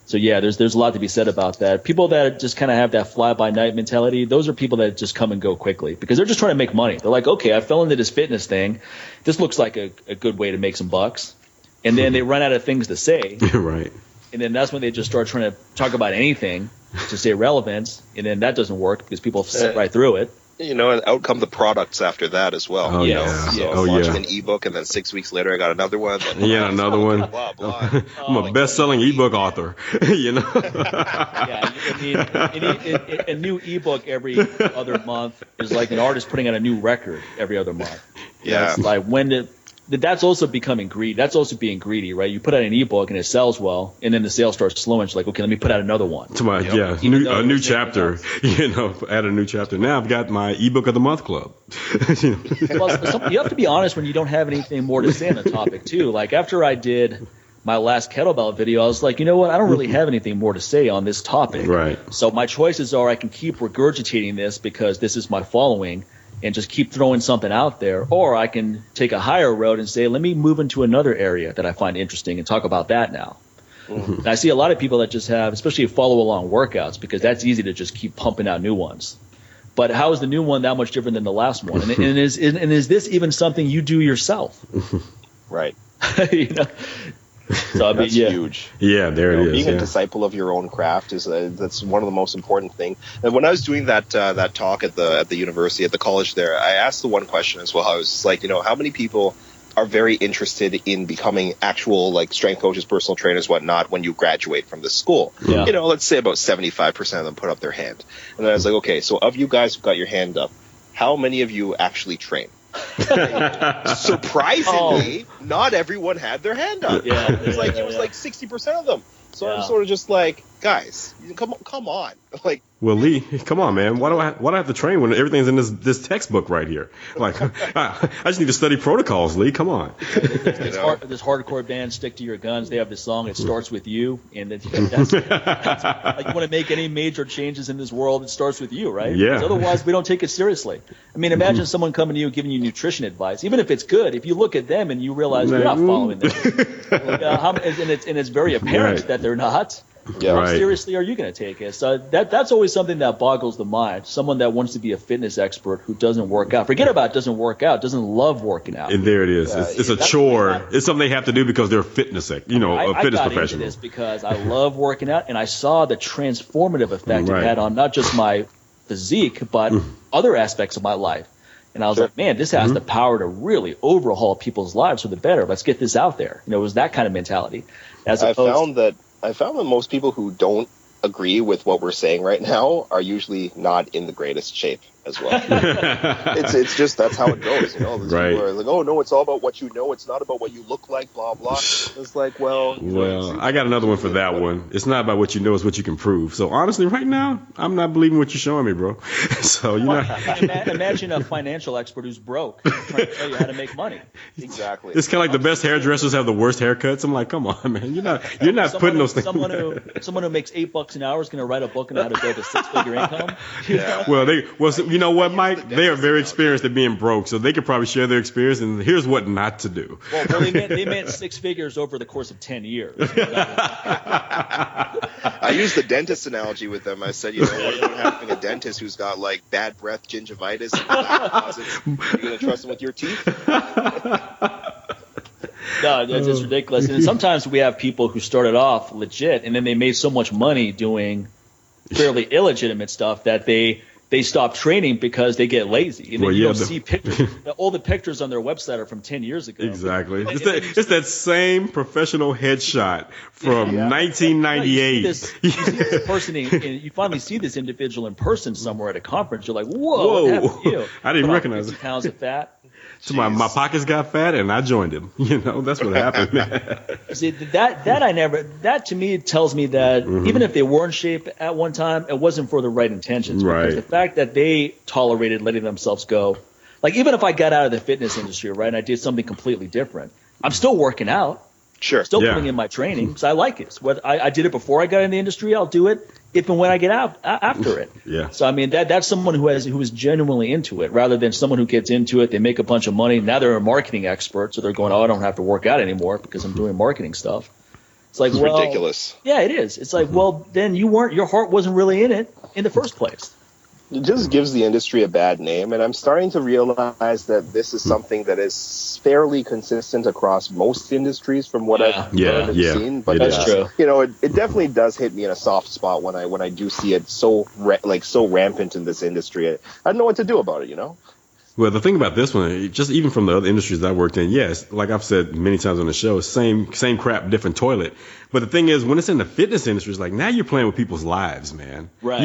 So, yeah, there's a lot to be said about that. People that just kind of have that fly-by-night mentality, those are people that just come and go quickly because they're just trying to make money. They're like, okay, I fell into this fitness thing. This looks like a good way to make some bucks. And then they run out of things to say. Right. And then that's when they just start trying to talk about anything to stay relevant. And then that doesn't work because people sit right through it. You know, and out come the products after that as well. Oh, you yeah. know? So launching an ebook, and then 6 weeks later, I got another one. Another one. Blah, blah. I'm a best-selling ebook author. You know. A new ebook every other month is like an artist putting out a new record every other month. Yeah. It's like that's also becoming greedy. That's also being greedy, right? You put out an ebook and it sells well, and then the sales starts slowing. It's like, okay, let me put out another one. A new chapter. Add a new chapter. Now I've got my ebook of the month club. Well, you have to be honest when you don't have anything more to say on the topic too. Like after I did my last kettlebell video, I was like, you know what? I don't really have anything more to say on this topic. Right. So my choices are I can keep regurgitating this because this is my following and just keep throwing something out there, or I can take a higher road and say, let me move into another area that I find interesting and talk about that now. Mm-hmm. And I see a lot of people that just have, especially follow-along workouts, because that's easy to just keep pumping out new ones. But how is the new one that much different than the last one? And is this even something you do yourself? Right. So I mean, that's huge. Yeah, there it is. Being a disciple of your own craft that's one of the most important things. And when I was doing that talk at the university, at the college there, I asked the one question as well. I was just like, how many people are very interested in becoming actual like strength coaches, personal trainers, whatnot when you graduate from this school? Yeah. Let's say about 75% of them put up their hand. And then I was like, okay, so of you guys who got your hand up, how many of you actually train? Surprisingly, not everyone had their hand up. It was like 60% of them. So I'm sort of just like, guys, come on. Like, well, Lee, come on, man. Why do I have to train when everything's in this textbuk right here? Like, I just need to study protocols, Lee. Come on. This hardcore band, Stick to Your Guns. They have this song. It starts with you, and that's like you want to make any major changes in this world. It starts with you, right? Yeah. Because otherwise, we don't take it seriously. I mean, imagine someone coming to you giving you nutrition advice, even if it's good. If you look at them and you realize you're not following them, and it's very apparent that they're not. Yeah, how seriously are you going to take it? So that's always something that boggles the mind. Someone that wants to be a fitness expert who doesn't work out. Forget about doesn't work out, doesn't love working out. And there it is. It's a chore. It's something they have to do because they're a fitness professional. I got into this because I love working out, and I saw the transformative effect it had on not just my physique, but other aspects of my life. And I was like, man, this has the power to really overhaul people's lives for the better. Let's get this out there. It was that kind of mentality. I found that most people who don't agree with what we're saying right now are usually not in the greatest shape as well. It's just that's how it goes. People are like, oh no, it's all about what you know. It's not about what you look like. Blah blah. It's like, well, I got another one for that one. It's not about what you know; it's what you can prove. So honestly, right now, I'm not believing what you're showing me, bro. So imagine a financial expert who's broke trying to tell you how to make money. Exactly. It's kind of like the best hairdressers have the worst haircuts. I'm like, come on, man, you're not putting those things. Someone who makes $8 an hour is going to write a book on how to build a 6-figure income. Yeah. You know what, Mike? They are very experienced at being broke, so they could probably share their experience. And here's what not to do. Well, they meant 6 figures over the course of 10 years. I used the dentist analogy with them. I said, what about having a dentist who's got like bad breath, gingivitis, and deposits? Are you going to trust him with your teeth? No, it's ridiculous. And sometimes we have people who started off legit, and then they made so much money doing fairly illegitimate stuff that they stop training because they get lazy. And then you don't see pictures. All the pictures on their website are from 10 years ago. Exactly. It's that same professional headshot from 1998. You see this person, and you finally see this individual in person somewhere at a conference. You're like, whoa. What happened to you? I didn't recognize it. 50 pounds of fat. So my pockets got fat and I joined him. That's what happened. See, that to me tells me that even if they were in shape at one time, it wasn't for the right intentions. Right. Because the fact that they tolerated letting themselves go, like even if I got out of the fitness industry, right, and I did something completely different, I'm still working out. Sure. Still putting in my training because I like it. Whether I did it before I got in the industry, I'll do it if and when I get out after it. Yeah. So I mean that's someone who is genuinely into it, rather than someone who gets into it, they make a bunch of money, now they're a marketing expert, so they're going, I don't have to work out anymore because I'm doing marketing stuff. It's like, well, ridiculous. Yeah, it is. It's like, well, then your heart wasn't really in it in the first place. It just gives the industry a bad name, and I'm starting to realize that this is something that is fairly consistent across most industries from what I've seen. But that's true. It definitely does hit me in a soft spot when I do see it so rampant in this industry. I don't know what to do about it. Well, the thing about this one, just even from the other industries that I worked in, yes, like I've said many times on the show, same crap, different toilet. But the thing is, when it's in the fitness industry, it's like now you're playing with people's lives, man. Right.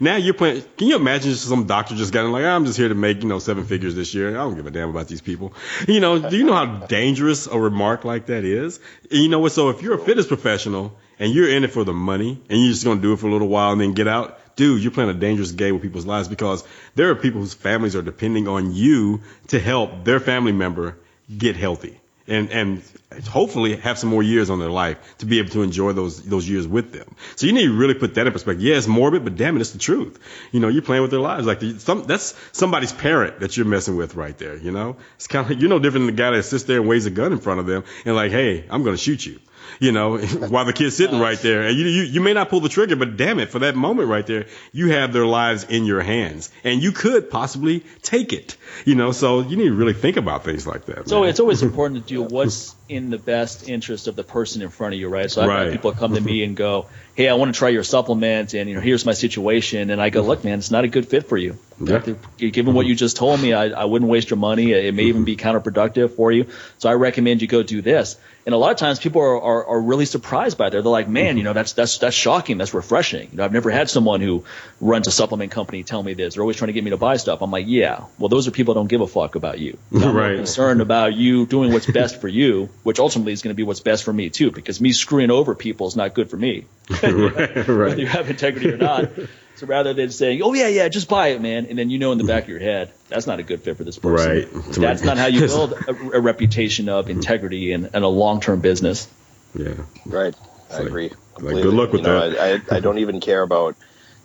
Now you're playing. Can you imagine just some doctor just got in like, I'm just here to make 7 figures this year. I don't give a damn about these people. Do you know how dangerous a remark like that is? And you know what? So if you're a fitness professional and you're in it for the money and you're just gonna do it for a little while and then get out. Dude, you're playing a dangerous game with people's lives because there are people whose families are depending on you to help their family member get healthy and hopefully have some more years on their life to be able to enjoy those years with them. So you need to really put that in perspective. Yeah, it's morbid, but damn it, it's the truth. You're playing with their lives. Like that's somebody's parent that you're messing with right there. It's kind of like you're no different than the guy that sits there and waves a gun in front of them and like, hey, I'm going to shoot you. While the kid's sitting right there. And you may not pull the trigger, but damn it, for that moment right there, you have their lives in your hands. And you could possibly take it. So you need to really think about things like that. So man. it's always important to do what's in the best interest of the person in front of you, right? So I've had people come to me and go, hey, I want to try your supplement, and here's my situation. And I go, look, man, it's not a good fit for you. Yeah. Given what you just told me, I wouldn't waste your money. It may even be counterproductive for you. So I recommend you go do this. And a lot of times people are really surprised by that. They're like, man, that's shocking. That's refreshing. I've never had someone who runs a supplement company tell me this. They're always trying to get me to buy stuff. I'm like, yeah, well, those are people who don't give a fuck about you. I'm more concerned about you doing what's best for you, which ultimately is going to be what's best for me too, because me screwing over people is not good for me. Right. Whether you have integrity or not. So rather than saying, oh, yeah, just buy it, man, and then in the back of your head, that's not a good fit for this person. Right. That's not how you build a reputation of integrity and a long-term business. Yeah. Right. I agree. Like, good luck with that. I don't even care about,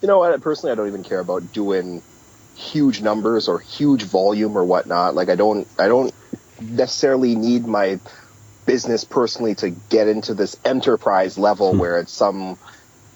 personally, I don't even care about doing huge numbers or huge volume or whatnot. Like, I don't necessarily need my business personally to get into this enterprise level where it's some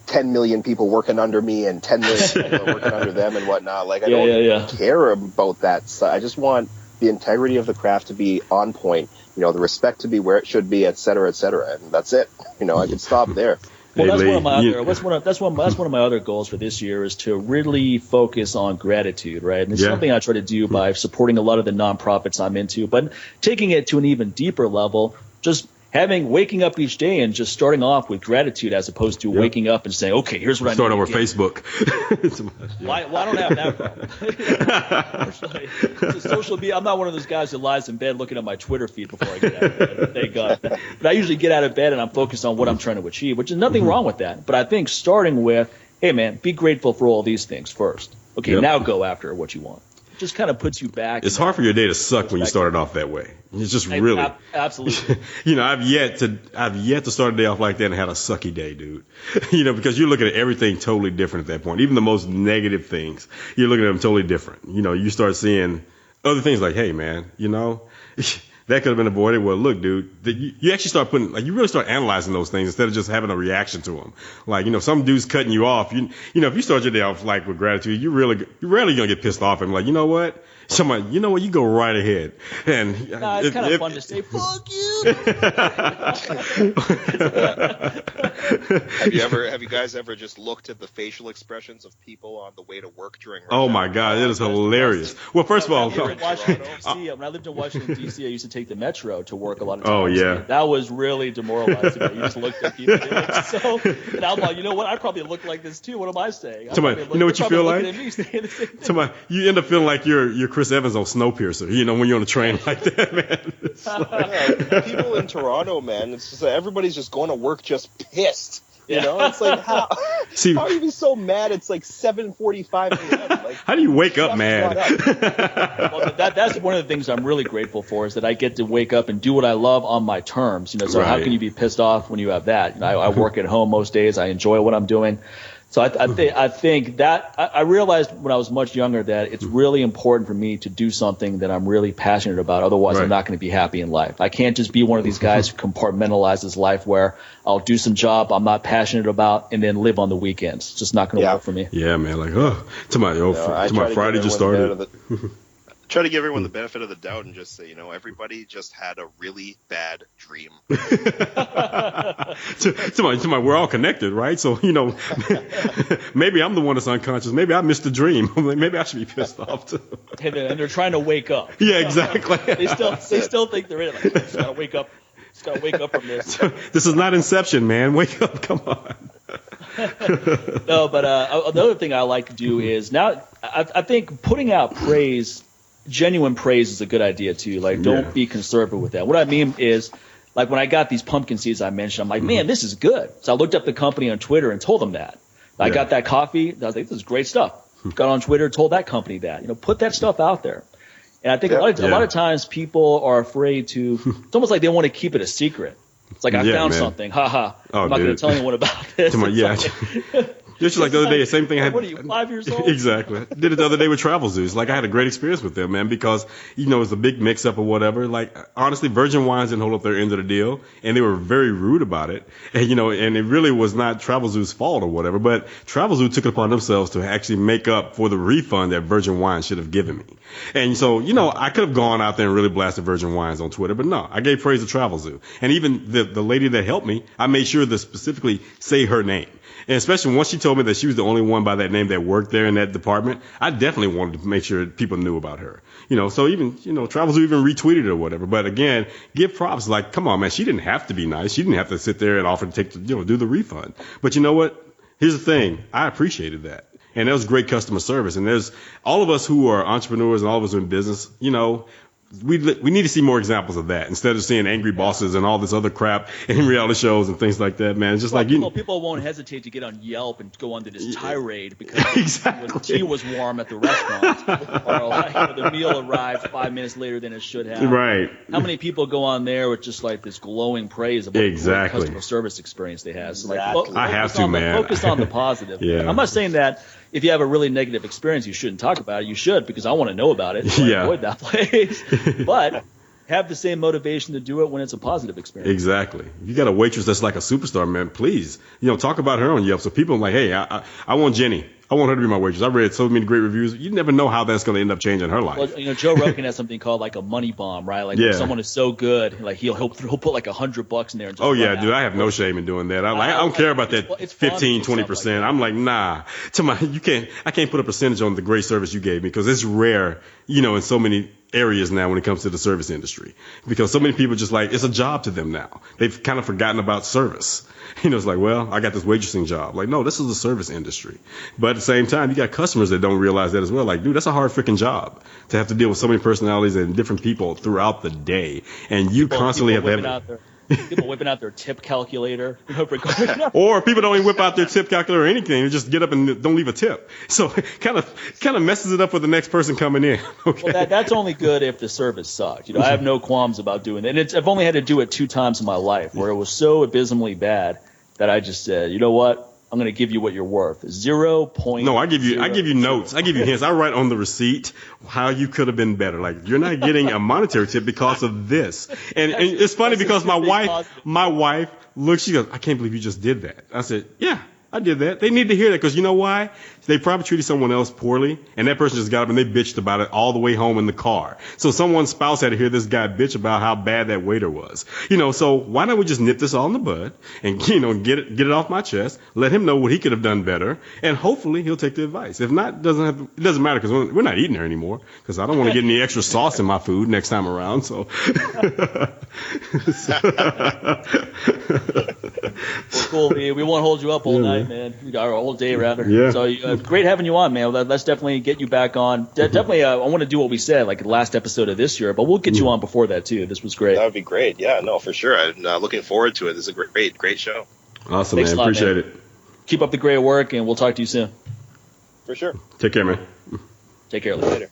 10 million people working under me and 10 million people working under them and whatnot. Like, I don't care about that. So I just want the integrity of the craft to be on point, the respect to be where it should be, et cetera, and that's it. I can stop there. Well, that's one of my other goals for this year is to really focus on gratitude, right? And it's something I try to do by supporting a lot of the nonprofits I'm into, but taking it to an even deeper level, just waking up each day and just starting off with gratitude as opposed to waking up and saying, okay, here's what Start I need over Facebook. Well, I don't have that problem. Social media, I'm not one of those guys that lies in bed looking at my Twitter feed before I get out of bed. Thank God. But I usually get out of bed and I'm focused on what I'm trying to achieve, which is nothing wrong with that. But I think starting with, hey, man, be grateful for all these things first. Okay, now go after what you want. Just kind of puts you back. It's hard for your day to suck when you started off that way. It's just really absolutely. I've yet to start a day off like that and had a sucky day, dude. Because you're looking at everything totally different at that point. Even the most negative things, you're looking at them totally different. You start seeing other things like, hey, man, that could have been avoided. Well, look, dude, you actually start you really start analyzing those things instead of just having a reaction to them. Like, some dude's cutting you off. If you start your day off like with gratitude, you're rarely gonna get pissed off and like, you know what? Somebody, you go right ahead. And it's kind of fun to say, fuck you. Have you guys ever just looked at the facial expressions of people on the way to work during rush Oh hour? my God, it is hilarious. Well, first of all, when I lived in Washington, D.C., I used to take the Metro to work a lot of times. Oh, yeah. That was really demoralizing. You just looked at people doing so. And I'm like, you know what? I probably look like this too. What am I saying? You know what you feel like? You end up feeling like you're Chris Evans on Snowpiercer, when you're on a train like that, man. People in Toronto, man, it's just everybody's just going to work just pissed. It's like, how are you so mad? It's like 7:45 a.m. Like, how do you wake up mad? Well, that's one of the things I'm really grateful for is that I get to wake up and do what I love on my terms. So how can you be pissed off when you have that? I work at home most days. I enjoy what I'm doing. So I think that I realized when I was much younger that it's really important for me to do something that I'm really passionate about. Otherwise, I'm not going to be happy in life. I can't just be one of these guys who compartmentalizes life where I'll do some job I'm not passionate about and then live on the weekends. It's just not going to work for me. Yeah, man. Like, to my Friday just started. Try to give everyone the benefit of the doubt and just say, everybody just had a really bad dream. We're all connected, right? So, maybe I'm the one that's unconscious. Maybe I missed the dream. Maybe I should be pissed off too. And they're trying to wake up. Yeah, exactly. They still think they're in it. Like, just gotta wake up. Just gotta wake up from this. This is not Inception, man. Wake up. Come on. No, but the other thing I like to do is now I think putting out praise, genuine praise, is a good idea too. Like, don't be conservative with that. What I mean is, like, when I got these pumpkin seeds I mentioned, I'm like, man, this is good. So I looked up the company on Twitter and told them that. I got that coffee. I was like, this is great stuff. Got on Twitter, told that company that. Put that stuff out there. And I think a lot of times people are afraid to. It's almost like they want to keep it a secret. It's like, I found something. I'm not going to tell anyone about this. Just like the other day, same thing. What are you, 5 years old? Exactly. Did it the other day with Travel Zoos. Like, I had a great experience with them, man, because, it was a big mix-up or whatever. Like, honestly, Virgin Wines didn't hold up their end of the deal, and they were very rude about it. And, and it really was not Travel Zoo's fault or whatever, but Travel Zoo took it upon themselves to actually make up for the refund that Virgin Wines should have given me. And so, I could have gone out there and really blasted Virgin Wines on Twitter, but no, I gave praise to Travel Zoo. And even the lady that helped me, I made sure to specifically say her name. And especially once she told me that she was the only one by that name that worked there in that department, I definitely wanted to make sure people knew about her. So even, Travel Zoo even retweeted it or whatever. But again, give props. Like, come on, man, she didn't have to be nice. She didn't have to sit there and offer to do the refund. But you know what? Here's the thing. I appreciated that. And that was great customer service. And there's all of us who are entrepreneurs and all of us who are in business, we need to see more examples of that instead of seeing angry bosses and all this other crap in reality shows and things like that, man. It's just people won't hesitate to get on Yelp and go onto this tirade because the tea was warm at the restaurant, or the meal arrived 5 minutes later than it should have. Right. How many people go on there with just like this glowing praise about the customer service experience they have? So I have to, man. Focus on the positive. Yeah. I'm not saying that if you have a really negative experience, you shouldn't talk about it. You should, because I want to know about it. So I avoid that place. But have the same motivation to do it when it's a positive experience. Exactly. If you got a waitress that's like a superstar, man, please, talk about her on Yelp. So people are like, hey, I want Jenny. I want her to be my waitress. I read so many great reviews. You never know how that's going to end up changing her life. Well, Joe Rogan has something called like a money bomb, right? Like if someone is so good, like he'll put like $100 in there. And just dude, I have no shame in doing that. I don't care about that 15-20%. I'm like, nah. I can't put a percentage on the great service you gave me because it's rare, in so many areas now when it comes to the service industry, because so many people just like, it's a job to them now. They've kind of forgotten about service. It's like, well, I got this waitressing job. Like, no, this is the service industry. But at the same time, you got customers that don't realize that as well. Like, dude, that's a hard freaking job to have to deal with so many personalities and different people throughout the day. And you constantly have to have people whipping out their tip calculator. Or people don't even whip out their tip calculator or anything. They just get up and don't leave a tip. So kind of messes it up for the next person coming in. Okay. Well, that's only good if the service sucked. I have no qualms about doing that. And I've only had to do it 2 times in my life where it was so abysmally bad that I just said, you know what? I'm going to give you what you're worth. 0.0. No, I give you notes. I give you hints. I write on the receipt how you could have been better. Like, you're not getting a monetary tip because of this. And it's funny because my wife looks, she goes, I can't believe you just did that. I said, yeah, I did that. They need to hear that because you know why? They probably treated someone else poorly, and that person just got up and they bitched about it all the way home in the car. So someone's spouse had to hear this guy bitch about how bad that waiter was. So why don't we just nip this all in the bud and, get it off my chest, let him know what he could have done better, and hopefully he'll take the advice. If not, it doesn't matter because we're not eating there anymore because I don't want to get any extra sauce in my food next time around. So. Well, cool. We won't hold you up all night, man. Our whole day, rather. Yeah. So great having you on, man. Let's definitely get you back on. Definitely, I want to do what we said, like the last episode of this year, but we'll get you on before that too. This was great. That would be great. Yeah, no, for sure. I'm looking forward to it. This is a great show. Awesome, Thanks man. Appreciate it. Keep up the great work, and we'll talk to you soon. For sure. Take care, man. Take care. Later.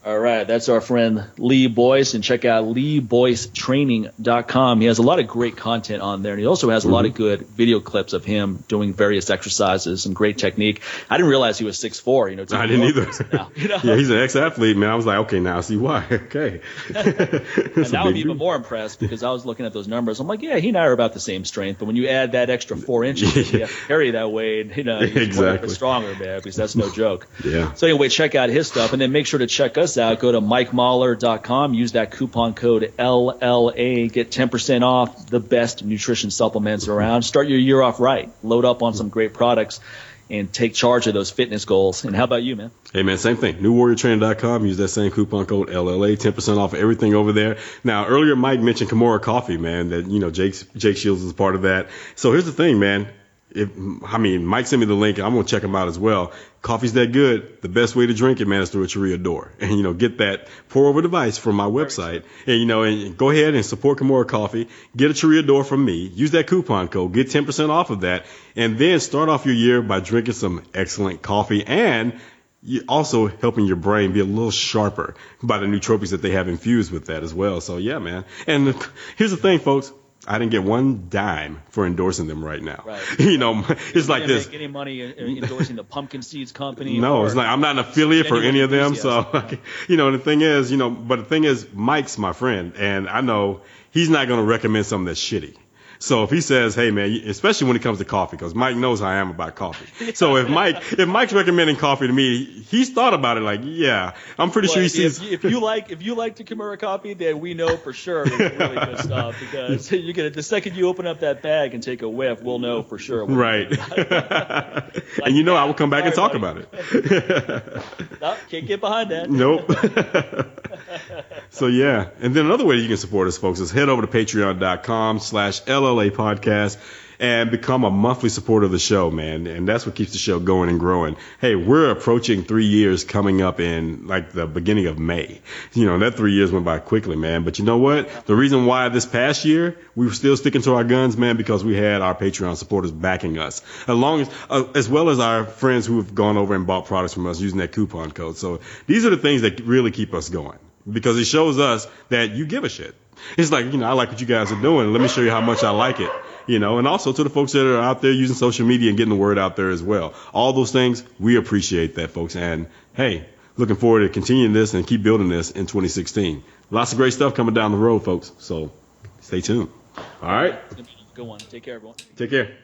All right, that's our friend Lee Boyce, and check out leeboycetraining.com. He has a lot of great content on there, and he also has a lot of good video clips of him doing various exercises and great technique. I didn't realize he was 6'4". I didn't either. Now, Yeah, he's an ex-athlete, man. I was like, okay, now I see why. Okay. And now I'm even more impressed because I was looking at those numbers. I'm like, yeah, he and I are about the same strength, but when you add that extra 4 inches, you have to carry that weight. He's a little bit stronger, man, because that's no joke. Yeah. So anyway, check out his stuff, and then make sure to check us us out, go to MikeMahler.com. Use that coupon code LLA. Get 10% off the best nutrition supplements around. Start your year off right. Load up on some great products and take charge of those fitness goals. And how about you, man? Hey, man, same thing. NewWarriorTraining.com. Use that same coupon code LLA, 10% off everything over there. Now, earlier Mike mentioned Kimura Coffee, man, that, Jake Shields is part of that. So here's the thing, man. Mike sent me the link, and I'm going to check them out as well. Coffee's that good. The best way to drink it, man, is through a Chiria door. And, get that pour-over device from my website. And, and go ahead and support Kimura Coffee. Get a Chiria door from me. Use that coupon code. Get 10% off of that. And then start off your year by drinking some excellent coffee. And you're also helping your brain be a little sharper by the nootropics that they have infused with that as well. So, yeah, man. And here's the thing, folks. I didn't get one dime for endorsing them right now. Right. It's like this. Make any money endorsing the Pumpkin Seeds Company? No, it's like I'm not an affiliate for any of them. So, the thing is, but the thing is, Mike's my friend, and I know he's not going to recommend something that's shitty. So if he says, hey, man, especially when it comes to coffee, because Mike knows how I am about coffee. So if Mike's recommending coffee to me, he's thought about it like, yeah, I'm pretty sure he sees. If you like the Kimura coffee, then we know for sure it's really good stuff, because the second you open up that bag and take a whiff, we'll know for sure. Right. And I will come back and talk about it. No, can't get behind that. Nope. So, yeah. And then another way you can support us, folks, is head over to patreon.com/LLA podcast and become a monthly supporter of the show, man. And that's what keeps the show going and growing. Hey, we're approaching 3 years coming up in like the beginning of May. That 3 years went by quickly, man. But you know what? The reason why this past year we were still sticking to our guns, man, because we had our Patreon supporters backing us, as well as our friends who have gone over and bought products from us using that coupon code. So these are the things that really keep us going, because it shows us that you give a shit. It's like, I like what you guys are doing. Let me show you how much I like it. And also to the folks that are out there using social media and getting the word out there as well. All those things, we appreciate that, folks. And, hey, looking forward to continuing this and keep building this in 2016. Lots of great stuff coming down the road, folks. So stay tuned. All right. Go on. Take care, everyone. Take care.